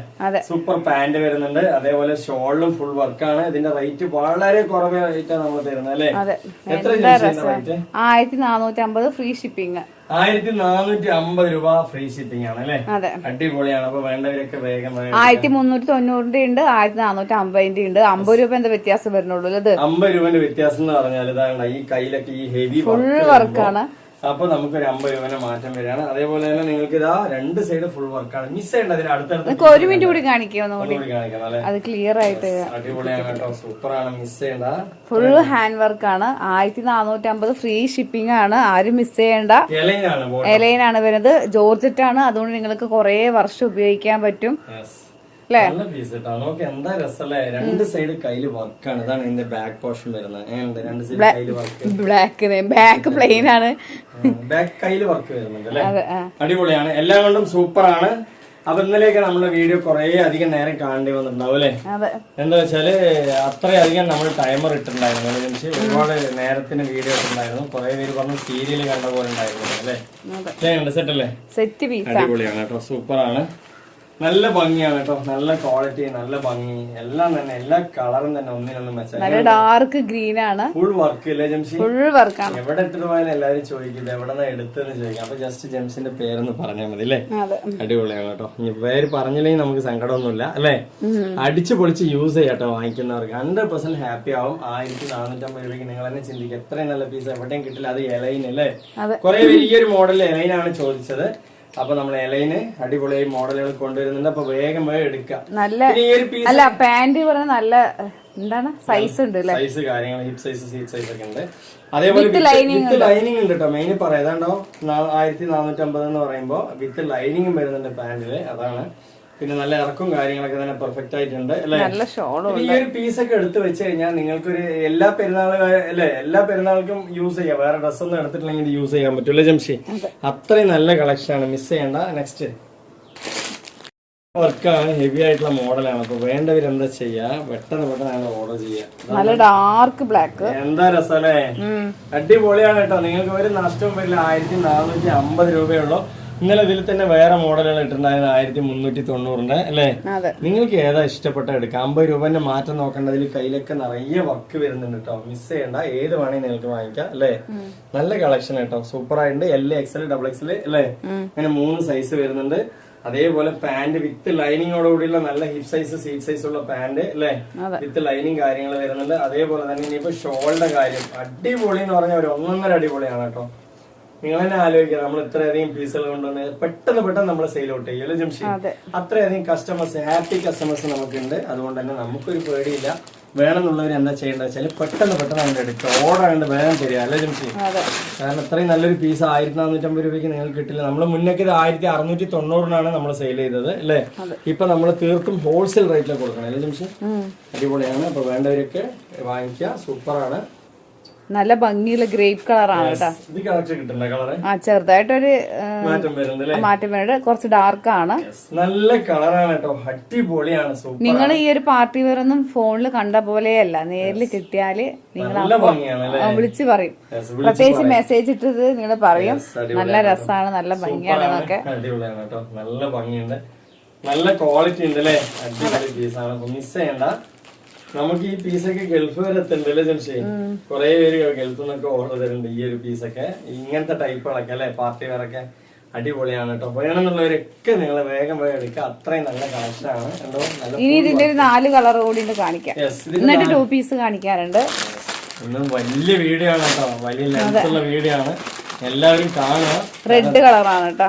സൂപ്പർ പാന്റ് വരുന്നുണ്ട്. അതേപോലെ ഷോളിലും ഫുൾ വർക്കാണ്. ഇതിന്റെ റേറ്റ് വളരെ കുറവ് റേറ്റാണ് നമ്മൾ തരുന്നത് അല്ലെ. എത്ര റേറ്റ്? 1450 free shipping. 1450 രൂപ ഫ്രീ ഷിപ്പിംഗ് ആണ് അല്ലെ. അടിപൊളിയാണ്. അപ്പൊ വേണ്ടവരൊക്കെ വേഗം 1390 ഉണ്ട്, 1450 ഉണ്ട്. 50 രൂപ എന്താ വ്യത്യാസം വരുന്നുള്ളൂ. 50 രൂപന്റെ വ്യത്യാസം എന്ന് പറഞ്ഞാൽ ഇതാണ് ഈ കയ്യിലൊക്കെ ഈ ഹെവി ഫുൾ വർക്കാണ്. അപ്പൊ നമുക്കൊരു 50 രൂപ മാറ്റം വരികയാണ്. അതേപോലെ തന്നെ നിങ്ങൾക്ക് ഇതാ രണ്ട് സൈഡ് ഫുൾ വർക്കാണ്. മിസ് ചെയ്യേണ്ട അതിന് അടുത്തടുത്ത് ഒരു മിനിറ്റ് കൂടി കാണിക്കാം അത് ക്ലിയർ ആയിട്ട്. അടിപൊളിയാണ് കേട്ടോ, സൂപ്പറാണ്, മിസ് ചെയ്യണ്ട. ഫുൾ ഹാൻഡ് വർക്കാണ്. 1450 ഫ്രീ ഷിപ്പിംഗ് ആണ്. ആരും മിസ് ചെയ്യേണ്ട. എലൈനാണ് വരുന്നത്. ജോർജറ്റ് ആണ്. അതുകൊണ്ട് നിങ്ങൾക്ക് കുറെ വർഷം ഉപയോഗിക്കാൻ പറ്റും. നല്ല പീസ് കേട്ടോ. നോക്ക് എന്താ രസല്ലേ. രണ്ട് സൈഡ് കയ്യില് വർക്കാണ്. ഇതാണ് ഇതിന്റെ ബാക്ക് പോർഷൻ വരുന്നത്. രണ്ട് സൈഡ് കയ്യില് വർക്ക്. ബാക്ക് പ്ലെയിൻ ആണ്. ബാക്ക് കയ്യില് വർക്ക് വരുന്നുണ്ട് അല്ലെ. അടിപൊളിയാണ്. എല്ലാം കൊണ്ടും സൂപ്പറാണ്. അപ്പൊ ഇന്നലെയൊക്കെ നമ്മുടെ വീഡിയോ കുറെ അധികം നേരം കാണേണ്ടി വന്നിട്ടുണ്ടാവും അല്ലെ. എന്താ വെച്ചാല് അത്രയധികം നമ്മൾ ടൈമർ ഇട്ടിട്ടുണ്ടായിരുന്നു. ഒരുപാട് നേരത്തിന് വീഡിയോ ഇട്ടിട്ടുണ്ടായിരുന്നു. കുറെ പേര് പറഞ്ഞു സീരിയൽ കണ്ട പോലെ ഉണ്ടായിരുന്നു അല്ലെ. സെറ്റ് അല്ലേ. അടിപൊളിയാണ് കേട്ടോ, സൂപ്പറാണ്. നല്ല ഭംഗിയാണ് കേട്ടോ, നല്ല ക്വാളിറ്റി, നല്ല ഭംഗി, എല്ലാം തന്നെ എല്ലാ കളറും തന്നെ ഒന്നിനൊന്നും മെച്ചാൽ ഡാർക്ക് ഗ്രീൻ ആണ്. ഫുൾ വർക്ക് അല്ലേ ജംഷി? ഫുൾ വർക്കാണ്. എവിടെ ഇട്ടിട്ട് പോയാലും എല്ലാവരും ചോദിക്കുന്നത് എവിടെ നിന്ന് എടുത്തെന്ന് ചോദിക്കാം. അപ്പൊ ജസ്റ്റ് ജംഷിന്റെ പേരൊന്ന് പറഞ്ഞാൽ മതി അല്ലേ. അടിപൊളിയാണ് കേട്ടോ. ഇനി പേര് പറഞ്ഞില്ലെങ്കിൽ നമുക്ക് സങ്കടമൊന്നുമില്ല അല്ലെ. അടിച്ചു പൊളിച്ച് യൂസ് ചെയ്യാട്ടോ വാങ്ങിക്കുന്നവർക്ക് 100% ഹാപ്പി ആവും. 1450 രൂപയ്ക്ക് നിങ്ങൾ തന്നെ ചിന്തിക്കുക, എത്രയും നല്ല പീസ് എവിടെയും കിട്ടില്ല. അത് എലൈൻ അല്ലേ. കുറെ വലിയൊരു മോഡൽ എലൈനാണ് ചോദിച്ചത്. അപ്പൊ നമ്മൾ എലൈന് അടിപൊളിയായി മോഡലുകൾ കൊണ്ടുവരുന്നുണ്ട്. അപ്പൊ വേഗം എടുക്കാം. നല്ല പാന്റ് പറഞ്ഞ നല്ല എന്താണ് സൈസ് ഉണ്ട്, സൈസ് കാര്യങ്ങൾ ഹിപ്പ് സൈസ് സീറ്റ് സൈസ് ഒക്കെ ഉണ്ട്. അതേപോലെ വിത്ത് ലൈനിങ് ഉണ്ട് കേട്ടോ. മെയിൻ പറയാതാണ്ടോ 1450 എന്ന് പറയുമ്പോ വിത്ത് ലൈനിങ്ങും വരുന്നുണ്ട് പാന്റില്. അതാണ്. പിന്നെ നല്ല ഇറക്കും കാര്യങ്ങളൊക്കെ തന്നെ പെർഫെക്റ്റ് ആയിട്ടുണ്ട് അല്ലെ. ഈ ഒരു പീസൊക്കെ എടുത്ത് വെച്ച് കഴിഞ്ഞാൽ നിങ്ങൾക്കൊരു എല്ലാ പെരുന്നാൾക്കും യൂസ് ചെയ്യാം. വേറെ ഡ്രസ് ഒന്നും എടുത്തിട്ടില്ലെങ്കിൽ ഇത് യൂസ് ചെയ്യാൻ പറ്റൂല ജംഷി. അത്രയും നല്ല കളക്ഷൻ ആണ്, മിസ് ചെയ്യണ്ട. നെക്സ്റ്റ് വർക്കാണ്, ഹെവി ആയിട്ടുള്ള മോഡലാണ്. അപ്പൊ വേണ്ടവർ എന്താ ചെയ്യാ, പെട്ടെന്ന് ഓർഡർ ചെയ്യാം. നല്ല ഡാർക്ക് ബ്ലാക്ക്. എന്താ രസല്ലേ. അടിപൊളിയാണ് കേട്ടോ. നിങ്ങൾക്ക് ഒരു നഷ്ടവും വരില്ല. 1450 രൂപയുള്ളൂ. ഇന്നലെ ഇതിൽ തന്നെ വേറെ മോഡലുകൾ ഇട്ടിട്ടുണ്ടായിരുന്നു 1390 അല്ലേ. നിങ്ങൾക്ക് ഏതാ ഇഷ്ടപ്പെട്ട എടുക്കാം. 50 രൂപന്റെ മാറ്റം നോക്കേണ്ടതിൽ കയ്യിലൊക്കെ നിറയെ വർക്ക് വരുന്നുണ്ട് കേട്ടോ. മിസ് ചെയ്യണ്ട. ഏത് വേണമെങ്കിൽ നിങ്ങൾക്ക് വാങ്ങിക്കാം അല്ലേ. നല്ല കളക്ഷൻ കേട്ടോ, സൂപ്പർ ആയിട്ടുണ്ട്. LXL XXL അല്ലേ, അങ്ങനെ 3 സൈസ് വരുന്നുണ്ട്. അതേപോലെ പാന്റ് വിത്ത് ലൈനിങ്ങോടുകൂടിയുള്ള നല്ല ഹിപ്പ് സൈസ് സീറ്റ് സൈസ് ഉള്ള പാന്റ് അല്ലെ, വിത്ത് ലൈനിങ് കാര്യങ്ങൾ വരുന്നുണ്ട്. അതേപോലെ തന്നെ ഇനിയിപ്പോ ഷോളിന്റെ കാര്യം അടിപൊളി എന്ന് പറഞ്ഞാൽ ഒരു 1.5 അടിപൊളിയാണ് കേട്ടോ. നിങ്ങൾ തന്നെ ആലോചിക്കുക, നമ്മൾ ഇത്രയധികം പീസുകൾ കൊണ്ടുവന്ന് പെട്ടെന്ന് നമ്മൾ സെയിൽ ഔട്ട് ചെയ്യും ജംഷി. അത്രയധികം കസ്റ്റമേഴ്സ്, ഹാപ്പി കസ്റ്റമേഴ്സ് നമുക്കുണ്ട്. അതുകൊണ്ട് തന്നെ നമുക്കൊരു പേടിയില്ല. വേണമെന്നുള്ളവർ എന്താ ചെയ്യേണ്ടത് വെച്ചാൽ പെട്ടെന്ന് അതിന്റെ എടുക്കുക. ഓർഡർ ആയതുകൊണ്ട് വേഗം തരിക അല്ലേ ജംഷി. കാരണം ഇത്രയും നല്ലൊരു പീസ് 1450 രൂപയ്ക്ക് നിങ്ങൾക്ക് കിട്ടില്ല. നമ്മൾ മുന്നേക്ക് ഇത് 1690 നമ്മൾ സെയിൽ ചെയ്തത് അല്ലേ. ഇപ്പൊ നമ്മൾ തീർത്തും ഹോൾസെയിൽ റേറ്റിൽ കൊടുക്കണം അല്ലേ ജംഷി. അടിപൊളിയാണ്. അപ്പൊ വേണ്ടവരൊക്കെ വാങ്ങിക്കുക, സൂപ്പറാണ്. നല്ല ഭംഗിയുള്ള ഗ്രേപ്പ് കളറാണ് കേട്ടോ. ചെറുതായിട്ടൊരു മാറ്റം വരുന്നുണ്ട്. കുറച്ച് ഡാർക്ക് ആണ്. നല്ല കളറാണ് കേട്ടോ, അടിപൊളിയാണ്. നിങ്ങൾ ഈ ഒരു പാർട്ടി വെയർ ഒന്നും ഫോണിൽ കണ്ട പോലെയല്ല, നേരിൽ കിട്ടിയാല് നിങ്ങൾ വിളിച്ച് പറയും. പ്രത്യേകിച്ച് മെസ്സേജ് ഇട്ടത് നിങ്ങൾ പറയും നല്ല രസമാണ്, നല്ല ഭംഗിയാണ് എന്നൊക്കെ. അടിപൊളിയാണ് കേട്ടോ, നല്ല ഭംഗിയുണ്ട്, നല്ല ക്വാളിറ്റി ഉണ്ട് അല്ലേ. അടിപൊളി പീസാണ്, മിസ് ചെയ്യണ്ട. നമുക്ക് ഈ പീസൊക്കെ ഗൾഫ് വരെ എത്തുന്നുണ്ടല്ലേ ജംഷി. കുറെ പേര് ഗൾഫിൽ നിന്നൊക്കെ ഓർഡർ തരുന്നുണ്ട് ഈ ഒരു പീസൊക്കെ. ഇങ്ങനത്തെ ടൈപ്പുകളൊക്കെ അല്ലെ, പാർട്ടി വെയറൊക്കെ അടിപൊളിയാണ് കേട്ടോ. വേണമെന്നുള്ളവരൊക്കെ നിങ്ങൾ വേഗം എടുക്കുക. അത്രയും നല്ല കളക്ഷനാണ്. ഇനി ഇതിന്റെ ഒരു 4 കളർ കൂടി കാണിക്കാം. എന്നിട്ട് 2 പീസ് കാണിക്കാറുണ്ട്. ഇന്നും വലിയ വീഡിയോ ആണ് കേട്ടോ, വലിയ ലെങ്ത് ഉള്ള വീഡിയോ ആണ്. എല്ലാവരും കാണുക. റെഡ് കളറാണ് കേട്ടോ.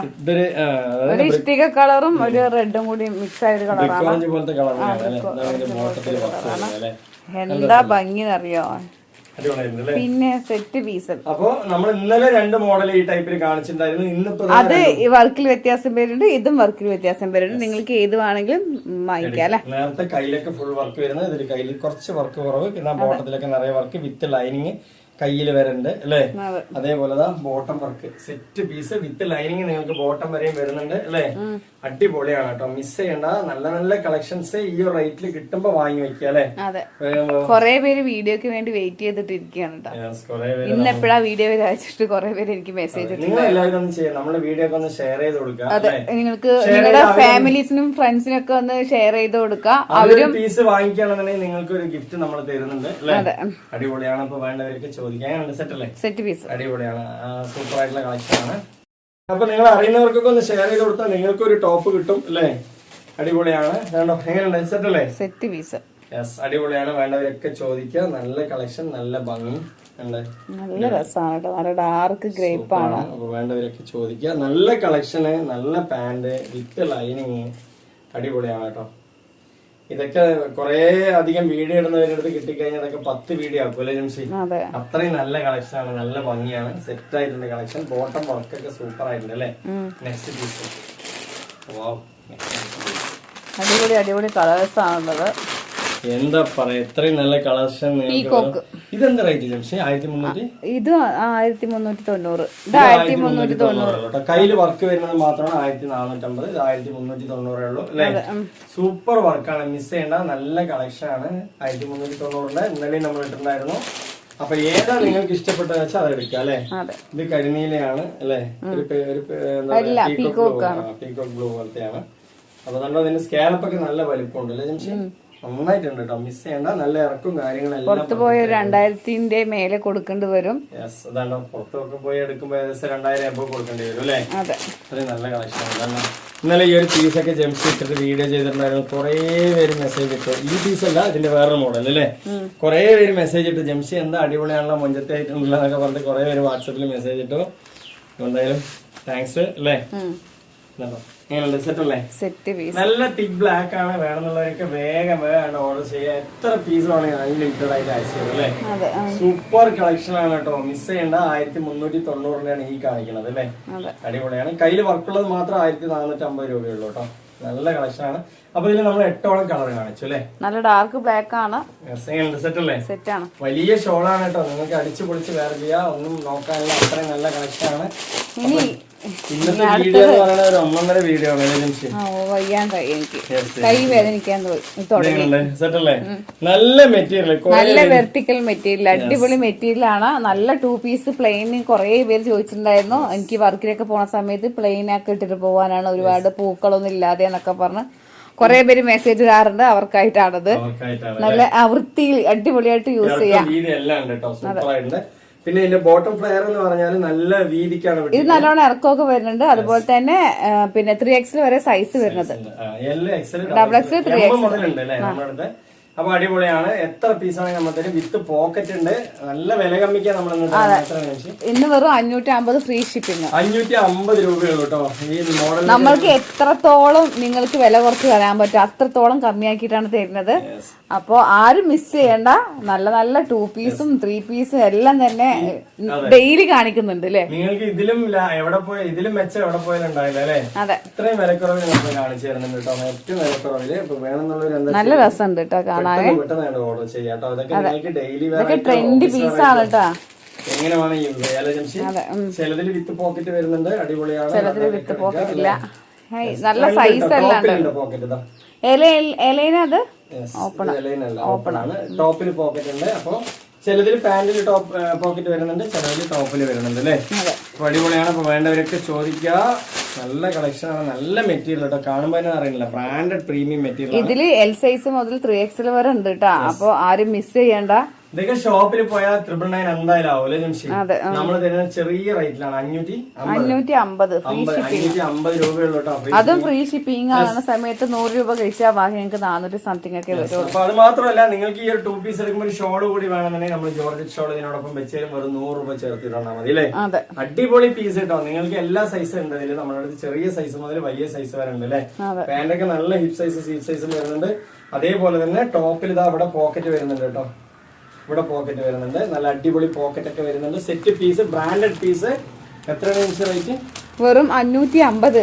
ഒരു ഇഷ്ടിക കളറും ഒരു റെഡും കൂടി മിക്സ് ആയ കളറാണ്. പോലത്തെ കളറാണ്. എന്താ ഭംഗി അറിയോ. പിന്നെ സെറ്റ് പീസ്. അപ്പൊ നമ്മൾ ഇന്നലെ 2 മോഡൽ ഈ ടൈപ്പിൽ കാണിച്ചിട്ടുണ്ടായിരുന്നു. ഇന്നിപ്പോ അത് വർക്കിൽ വ്യത്യാസം വരുന്നുണ്ട്, ഇതും വർക്കിൽ വ്യത്യാസം വരുന്നുണ്ട്. നിങ്ങൾക്ക് ഏത് വേണമെങ്കിലും വാങ്ങിക്കാം അല്ലെ. നേരത്തെ കയ്യിലൊക്കെ ഫുൾ വർക്ക് വരുന്നത്, ഇതിൽ കയ്യിൽ കുറച്ച് വർക്ക് കുറവ്, പിന്നെ ബോട്ടത്തിലൊക്കെ നിറയെ വർക്ക് വിത്ത് ലൈനിങ്. കയ്യിൽ വരുന്നുണ്ട് അല്ലേ? അതേപോലെ bottom work set piece with lining നിങ്ങൾക്ക് ബോട്ടം വരെയും വരുന്നുണ്ട് അല്ലേ? അടിപൊളിയാണ് കേട്ടോ, മിസ് ചെയ്യണ്ട. നല്ല നല്ല കളക്ഷൻസ് ഈ ഒരു റേറ്റിൽ കിട്ടുമ്പോ വാങ്ങി വെക്കുക അല്ലേ? കൊറേ പേര് വീഡിയോക്ക് വേണ്ടി വെയിറ്റ് ചെയ്തിട്ടിരിക്കുകയാണ് കേട്ടോ. ഇന്ന് എപ്പോഴാ വീഡിയോ അയച്ചിട്ട് കൊറേ പേര് എനിക്ക് മെസ്സേജ് നിങ്ങൾ എല്ലാവരും ഒന്ന് ചെയ്യാം, നമ്മുടെ വീഡിയോ ഒക്കെ ഒന്ന് ഷെയർ ചെയ്ത് കൊടുക്കുക. അതെ, നിങ്ങൾക്ക് നിങ്ങളുടെ ഫാമിലീസിനും ഫ്രണ്ട്സിനും ഒക്കെ ഒന്ന് ഷെയർ ചെയ്ത് കൊടുക്കുക. അവരും പീസ് വാങ്ങിക്കുകയാണെന്നുണ്ടെങ്കിൽ നിങ്ങൾക്ക് ഒരു ഗിഫ്റ്റ് നമ്മൾ തരുന്നുണ്ട് അല്ലേ? അടിപൊളിയാണ്. അപ്പൊ വേണ്ടവർക്ക് ചോദിക്കാൻ സെറ്റ് അല്ലേ? സെറ്റ് പീസ് അടിപൊളിയാണ്, സൂപ്പർ ആയിട്ടുള്ള കളക്ഷൻ ആണ്. അപ്പൊ നിങ്ങൾ അറിയുന്നവർക്കൊക്കെ ഒന്ന് ഷെയർ ചെയ്ത് കൊടുത്താൽ നിങ്ങൾക്ക് ഒരു ടോപ്പ് കിട്ടും അല്ലേ? അടിപൊളിയാണ്. വേണ്ടോ? എങ്ങനെയുണ്ട്? സെറ്റ് അല്ലേ? Set piece. യെസ്, അടിപൊളിയാണ്. വേണ്ടവരൊക്കെ ചോദിക്കുക. നല്ല കളക്ഷൻ, നല്ല ഭംഗി, നല്ല രസമാണ്, നല്ല ഡാർക്ക് ഗ്രേപ്പ് ആണ്. അപ്പൊ വേണ്ടവരൊക്കെ ചോദിക്കുക. നല്ല കളക്ഷന്, നല്ല പാന്റ് വിത്ത് ലൈനിങ്, അടിപൊളിയാണ് കേട്ടോ. ഇതൊക്കെ കുറെ അധികം വീഡിയോ ഇടുന്നവരുടെ അടുത്ത് കിട്ടിക്കഴിഞ്ഞാൽ അതൊക്കെ 10 വീഡിയോ ആക്കും അല്ലേ ജംഷി? അത്രയും നല്ല കളക്ഷൻ ആണ്, നല്ല ഭംഗിയാണ്, സെറ്റ് ആയിട്ടുണ്ട് കളക്ഷൻ. ബോട്ടം വർക്കൊക്കെ സൂപ്പർ ആയിട്ടുണ്ട് അല്ലേ? Next piece. അടിപൊളി അടിപൊളി കളേഴ്സ് ആണുള്ളത്. എന്താ പറയാ, ഇത്രയും നല്ല കളക്ഷൻ. ഇതെന്താ റേറ്റ് ജംഷി? 1300. ഇത് 1390. ഇത് 1390. കയ്യില് വർക്ക് വരുന്നത് മാത്രമാണ് 1450. ഇത് 1390 ഉള്ളൂ അല്ലെ? സൂപ്പർ വർക്കാണ്, മിസ് ചെയ്യേണ്ട. നല്ല കളക്ഷൻ ആണ്. 1390 ഇന്നലെ നമ്മൾ ഇട്ടിട്ടുണ്ടായിരുന്നു. അപ്പൊ ഏതാ നിങ്ങൾക്ക് ഇഷ്ടപ്പെട്ടത് വെച്ചാൽ അത് എടുക്കാം അല്ലെ? ഇത് കരിനീലയാണ് അല്ലെ? പീകോക്ക് ബ്ലൂ പോലത്തെയാണ്. അപ്പൊ നമ്മൾ അതിന്റെ സ്കാലപ്പ് ഒക്കെ നല്ല വലിപ്പമുണ്ട് അല്ലെ ജംഷി? നന്നായിട്ടുണ്ട് കേട്ടോ, മിസ് ചെയ്യണ്ട. നല്ല ഇറക്കും കാര്യങ്ങളെല്ലാം. പുറത്ത് പോയ 2000 മേലെ കൊടുക്കേണ്ടി വരും. അതാണോ, പുറത്തൊക്കെ പോയി എടുക്കുമ്പോ ഏകദേശം 2000 എബോ കൊടുക്കേണ്ടി വരും അല്ലേ? അത്രയും നല്ല കളക്ഷൻ ആണ്. ഇന്നലെ ഈ ഒരു പീസൊക്കെ ജംഷി ഇട്ടിട്ട് വീഡിയോ ചെയ്തിട്ടുണ്ടായിരുന്നു. കുറെ പേര് മെസ്സേജ് ഇട്ടു. ഈ പീസ് അല്ല, ഇതിന്റെ വേറെ മോഡൽ അല്ലേ? കുറെ പേര് മെസ്സേജ് ഇട്ടു, ജംഷി എന്താ അടിപൊളിയാണല്ലോ, മൊഞ്ചത്തെ ആയിട്ടുള്ളതൊക്കെ പറഞ്ഞിട്ട് കുറെ പേര് വാട്സാപ്പിൽ മെസ്സേജ് ഇട്ടു. എന്തായാലും താങ്ക്സ് അല്ലേ? നല്ല തിക് ബ്ലാക്ക് ആണ്. വേണമെന്നുള്ളവരൊക്കെ വേഗം ഓർഡർ ചെയ്യുക. എത്ര പീസ് വേണമെങ്കിൽ അൺലിമിറ്റഡ് ആയിട്ട് അയച്ചു തരും അല്ലേ? സൂപ്പർ കളക്ഷൻ ആണ് കേട്ടോ, മിസ് ചെയ്യേണ്ട. 1390 ഈ കാണിക്കുന്നത് അല്ലേ? അടിപൊളിയാണ്. കയ്യിൽ വർക്കുള്ളത് മാത്രം 1450 രൂപയുള്ളൂ കേട്ടോ. നല്ല കളക്ഷൻ ആണ്. അപ്പൊ ഇതിൽ നമ്മൾ 8ഓളം കളർ കാണിച്ചു അല്ലേ? നല്ല ഡാർക്ക് ബ്ലാക്ക് ആണ്. സെറ്റ് അല്ലേ? സെറ്റാണ്. വലിയ ഷോളാണ് കേട്ടോ, നിങ്ങൾക്ക് അടിച്ചു പൊളിച്ച് വേറെ ചെയ്യാം, ഒന്നും നോക്കാനുള്ള അത്രയും നല്ല കളക്ഷൻ ആണ്. ഇന്നത്തെ വീഡിയോ എന്ന് പറയുന്നത് ഒരു 1.5 വീഡിയോ ആണ്. കൈ വേദനിക്കാൻ തുടങ്ങി. നല്ല മെറ്റീരിയൽ, നല്ല വെർട്ടിക്കൽ മെറ്റീരിയൽ, അടിപൊളി മെറ്റീരിയൽ ആണ്. നല്ല 2 പീസ് പ്ലെയിൻ കുറെ പേര് ചോദിച്ചിട്ടുണ്ടായിരുന്നു. എനിക്ക് വർക്കിലൊക്കെ പോണ സമയത്ത് പ്ലെയിൻ ഒക്കെ ഇട്ടിട്ട് പോകാനാണ്, ഒരുപാട് പൂക്കളൊന്നും ഇല്ലാതെ എന്നൊക്കെ പറഞ്ഞ് കുറെ പേര് മെസ്സേജ് ഇടാറുണ്ട്. അവർക്കായിട്ടാണത്. നല്ല വൃത്തിയിൽ അടിപൊളിയായിട്ട് യൂസ് ചെയ്യാം. പിന്നെ ഇതിന്റെ ബോട്ടം ഫ്ലെയർ എന്ന് പറഞ്ഞാൽ നല്ല വീതിക്കാണ്. ഇത് നല്ലോണം ഇറക്കമൊക്കെ വരുന്നുണ്ട്. അതുപോലെ തന്നെ പിന്നെ 3XL വരെ സൈസ് വരുന്നത്. ഡബിൾ എക്സ് 3XL മുതലുണ്ട് അല്ലേ നമ്മുടെ അടുത്ത്? അപ്പൊ അടിപൊളിയാണ്. എത്ര പീസാണെങ്കിൽ നമ്മൾ തരും. വിത്ത് പോക്കറ്റ് ഉണ്ട്. നല്ല വില കമ്മിക്കാൻ നമ്മൾ ഇന്ന് വെറും 550 ഫ്രീ ഷിപ്പിംഗ്. 550 രൂപയുള്ളൂ കേട്ടോ ഈ മോഡൽ. നമ്മൾക്ക് എത്രത്തോളം നിങ്ങൾക്ക് വില കുറച്ച് തരാൻ പറ്റും അത്രത്തോളം കമ്മിയാക്കിയിട്ടാണ് തരുന്നത്. അപ്പൊ ആരും മിസ് ചെയ്യണ്ട. നല്ല നല്ല 2 പീസും 3 പീസും എല്ലാം തന്നെ ഡെയിലി കാണിക്കുന്നുണ്ട് അല്ലേ? നിങ്ങൾക്ക് ഇതിലും എവിടെ പോയ ഇതിലും മെച്ചം എവിടെ പോയാലും ഉണ്ടായില്ല അല്ലേ? അതെ, ഇത്രയും വിലക്കുറവിൽ നമ്മൾ കാണിച്ചു തരുന്നുണ്ട് കേട്ടോ. ഏറ്റവും വിലക്കുറവില് വേണമെന്നുള്ളൊരു നല്ല രസമുണ്ട് കേട്ടോ കാണാൻ. ഓർഡർ ചെയ്യാം കേട്ടോ. അതൊക്കെ നിങ്ങൾക്ക് ഡെയിലി ട്രെൻഡി പീസാണ് കേട്ടോ. എങ്ങനെ വേണം ചിലതിൽ വിത്ത് പോക്കറ്റ് വരുന്നുണ്ട്. അടിപൊളിയാണ്. ചിലതിൽ വിത്ത് പോക്കറ്റ് ഇല്ല. നല്ല സൈസ് അല്ലാണ്ട് പോക്കറ്റ് എലൈനത് ഓപ്പൺ ആണ്. ടോപ്പിൽ പോക്കറ്റ് ഉണ്ട്. അപ്പൊ ചിലതിൽ പാന്റിൽ ടോപ്പ് പോക്കറ്റ് വരുന്നുണ്ട്, ചിലതിൽ ടോപ്പിൽ വരുന്നുണ്ട് അല്ലേ? അപ്പൊ അടിപൊളിയാണ്. അപ്പൊ വേണ്ടവരൊക്കെ ചോദിക്കുക. നല്ല കളക്ഷൻ ആണ്, നല്ല മെറ്റീരിയൽ കേട്ടോ. കാണുമ്പോ തന്നെ അറിയില്ല, ബ്രാൻഡഡ് പ്രീമിയം മെറ്റീരിയൽ. ഇതില് L സൈസ് മുതൽ 3XL വരെ ഉണ്ട് കേട്ടോ. അപ്പൊ ആരും മിസ് ചെയ്യണ്ട. ഇതൊക്കെ ഷോപ്പിൽ പോയാൽ 999 എന്തായാലും ആവൂല്ലേ ജംഷി? നമ്മൾ തരുന്ന ചെറിയ റേറ്റിലാണ് 550 രൂപയുള്ളൂ കേട്ടോ. അതും ഫ്രീ ഷിപ്പിംഗ് ആകുന്ന സമയത്ത് 100 രൂപ കഴിച്ചാൽ ബാക്കി ഞങ്ങൾക്ക് 400 സംതിങ് ഒക്കെ വരും. അപ്പൊ അത് മാത്രമല്ല, നിങ്ങൾക്ക് ഈ ഒരു 2 പീസ് എടുക്കുമ്പോൾ ഒരു ഷോൾ കൂടി വേണമെന്നുണ്ടെങ്കിൽ നമ്മൾ ജോർജറ്റ് ഷോൾ ഇതിനോടൊപ്പം വെച്ചാലും വെറും 100 രൂപ ചേർത്തിട്ടാൽ മതി അല്ലേ? അടിപൊളി പീസ് കേട്ടോ. നിങ്ങൾക്ക് എല്ലാ സൈസും ഉണ്ട് ഇതിൽ. നമ്മുടെ അടുത്ത് ചെറിയ സൈസ് മുതൽ വലിയ സൈസ് വരെ ഉണ്ട് അല്ലേ? പാന്റൊക്കെ നല്ല ഹിപ്പ് സൈസ് സീറ്റ് സൈസും വരുന്നുണ്ട്. അതേപോലെ തന്നെ ടോപ്പിൽ ഇതാ ഇവിടെ പോക്കറ്റ് വരുന്നുണ്ട് കേട്ടോ. ഇവിടെ പോക്കറ്റ് വരുന്നുണ്ട്. നല്ല അടിപൊളി പോക്കറ്റ് ഒക്കെ വരുന്നുണ്ട്. Set piece, branded piece. എത്രയാണ് റേറ്റ്? വെറും 550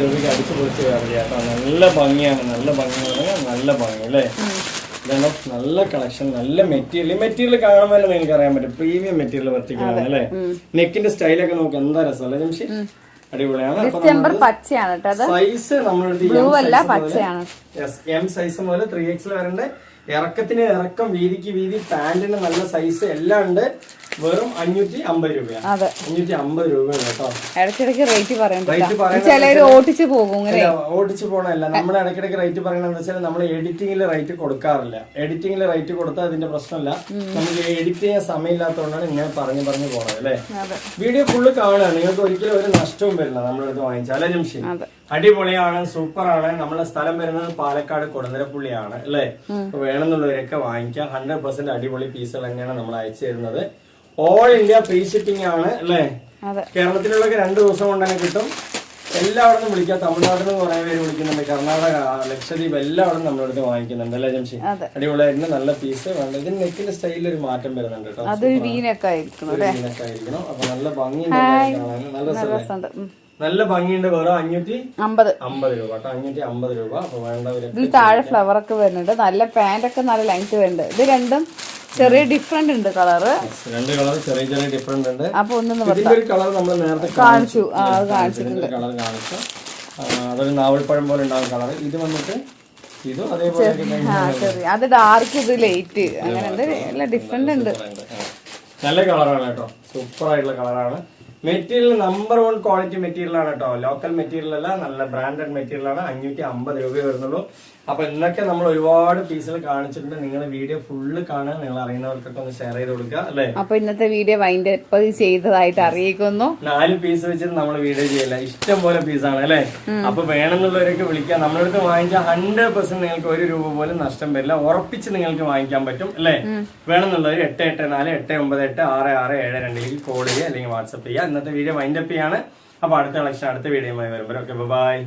രൂപയ്ക്ക് അടിച്ചു പൊളിച്ച് കയറി കേട്ടോ. നല്ല ഭംഗിയാണ്, നല്ല ഭംഗിയാണ്, നല്ല ഭംഗി അല്ലേ? ഇതാണ് നല്ല കളക്ഷൻ, നല്ല മെറ്റീരിയൽ കാണുമ്പോൾ നിങ്ങൾക്ക് അറിയാൻ പറ്റും പ്രീമിയം മെറ്റീരിയൽ വർത്തിക്കുന്നതാണ് അല്ലെ. നെക്കിന്റെ സ്റ്റൈലൊക്കെ നോക്ക് എന്താ രസമല്ലേ ജംഷി, അടിപൊളിയാണ്. ഡിസംബർ പച്ചയാണ് കേട്ടോ, സൈസ് എം സൈസ് മുതൽ 3XL വരണ്ട, ഇറക്കത്തിന് ഇറക്കം, വീതിക്ക് വീതി, പാന്റിന് നല്ല സൈസ് എല്ലാം ഉണ്ട്. വെറും 550 രൂപയാണ്. 550 രൂപയാണ് കേട്ടോ. ഇടയ്ക്കിടയ്ക്ക് റേറ്റ് പറയുന്നത് ഓട്ടിച്ചു പോകും, ഓടിച്ചു പോകണല്ല. നമ്മൾ ഇടയ്ക്കിടയ്ക്ക് റേറ്റ് പറയണെന്ന് വെച്ചാൽ നമ്മൾ എഡിറ്റിംഗിൽ റേറ്റ് കൊടുക്കാറില്ല. എഡിറ്റിംഗിൽ റേറ്റ് കൊടുത്താൽ അതിന്റെ പ്രശ്നമല്ല, നമുക്ക് എഡിറ്റ് ചെയ്യാൻ സമയമില്ലാത്തതുകൊണ്ടാണ് ഇങ്ങനെ പറഞ്ഞു പോണത് അല്ലെ. വീഡിയോ ഫുള്ള് കാണുക, നിങ്ങൾക്ക് ഒരിക്കലും ഒരു നഷ്ടവും വരില്ല നമ്മളടുത്ത് വാങ്ങിച്ചാൽ അല്ലെ ജംഷി. അടിപൊളിയാണ്, സൂപ്പറാണ്. നമ്മുടെ സ്ഥലം വരുന്നത് പാലക്കാട് കൊടുന്നരപ്പുള്ളിയാണ് അല്ലെ. വേണമെന്നുള്ളവരൊക്കെ വാങ്ങിക്കാം. 100% അടിപൊളി പീസുകൾ തന്നെയാണ് നമ്മൾ അയച്ചു തരുന്നത്. ഓൾ ഇന്ത്യ ഫ്രീ ഷിപ്പിംഗ് ആണ് അല്ലെ. കേരളത്തിലുള്ളൊക്കെ 2 ദിവസം കൊണ്ട് തന്നെ കിട്ടും. എല്ലാവരും വിളിക്കാം. തമിഴ്നാട്ടിൽ നിന്ന് കുറെ പേര് വിളിക്കുന്നുണ്ട്, കർണാടക, ലക്ഷദ്വീപ് എല്ലാവരും നമ്മളടുത്ത് വാങ്ങിക്കുന്നുണ്ട് അല്ലെ ജംഷി. അടിപൊളിയായിരുന്നു, നല്ല പീസ് വേണ്ട. ഇതിന് നെക്കിന്റെ സ്റ്റൈലിൽ ഒരു മാറ്റം വരുന്നുണ്ട് കേട്ടോ. അപ്പൊ നല്ല ഭംഗിയുണ്ട്, നല്ല ഭംഗിയുണ്ട്. വെറും 550 രൂപ കേട്ടോ, 550 രൂപ. അപ്പൊ വേണ്ടവര് താഴെ ഫ്ലവർ ഒക്കെ വരുന്നുണ്ട്. നല്ല പാന്റ് ഒക്കെ നല്ല ലെങ്ത് വരുന്നുണ്ട്. ഇത് രണ്ടും ചെറിയ ഡിഫറെന്റ് ഉണ്ട് കളറ്, 2 കളർ ചെറിയ ഡിഫറെന്റ് ഉണ്ട്. അപ്പൊ ഇതിന്റെ ഒരു കളർ നമ്മൾ നേരത്തെ കാണിച്ചു, കളർ കാണിച്ചു. അതൊരു നാവൽപ്പഴം പോലെ ഉണ്ടാകും കളർ. ഇത് വന്നിട്ട് ഇതും അതേപോലെ, അത് ഡാർക്ക്, ഇത് ലൈറ്റ്, അങ്ങനെ ഡിഫറെന്റ് ഉണ്ട്. നല്ല കളറാണ് കേട്ടോ, സൂപ്പർ ആയിട്ടുള്ള കളറാണ്. മെറ്റീരിയൽ നമ്പർ 1 ക്വാളിറ്റി മെറ്റീരിയൽ ആണ് കേട്ടോ. ലോക്കൽ മെറ്റീരിയൽ അല്ല, നല്ല ബ്രാൻഡഡ് മെറ്റീരിയൽ ആണ്. 550 രൂപ വരുന്നുള്ളൂ. അപ്പൊ ഇന്നൊക്കെ നമ്മൾ ഒരുപാട് പീസുകൾ കാണിച്ചിട്ടുണ്ട്. നിങ്ങൾ വീഡിയോ ഫുള്ള് കാണുക, നിങ്ങൾ അറിയുന്നവർക്കൊക്കെ ഒന്ന് ഷെയർ ചെയ്ത് കൊടുക്കുക അല്ലെ. അപ്പൊ ഇന്നത്തെ വീഡിയോ വൈൻഡ് അപ്പ് ചെയ്തതായിട്ട് അറിയിക്കുന്നു. 4 പീസ് വെച്ചിട്ട് നമ്മൾ വീഡിയോ ചെയ്യില്ല, ഇഷ്ടം പോലെ പീസാണ് അല്ലെ. അപ്പൊ വേണമെന്നുള്ളവരൊക്കെ വിളിക്കുക. നമ്മളടുത്ത് വാങ്ങിച്ചാൽ 100% നിങ്ങൾക്ക് 1 രൂപ പോലും നഷ്ടം വരില്ല, ഉറപ്പിച്ച് നിങ്ങൾക്ക് വാങ്ങിക്കാൻ പറ്റും അല്ലെ. വേണമെന്നുള്ളവർ 884-898-6672 കോൾ ചെയ്യുക അല്ലെങ്കിൽ വാട്സ്ആപ്പ് ചെയ്യുക. ഇന്നത്തെ വീഡിയോ വൈൻഡ് അപ്പ് ചെയ്യാണ്. അപ്പൊ അടുത്ത കളക്ഷൻ അടുത്ത വീഡിയോയുമായി വരുമ്പോൾ ഓക്കെ, ബൈ.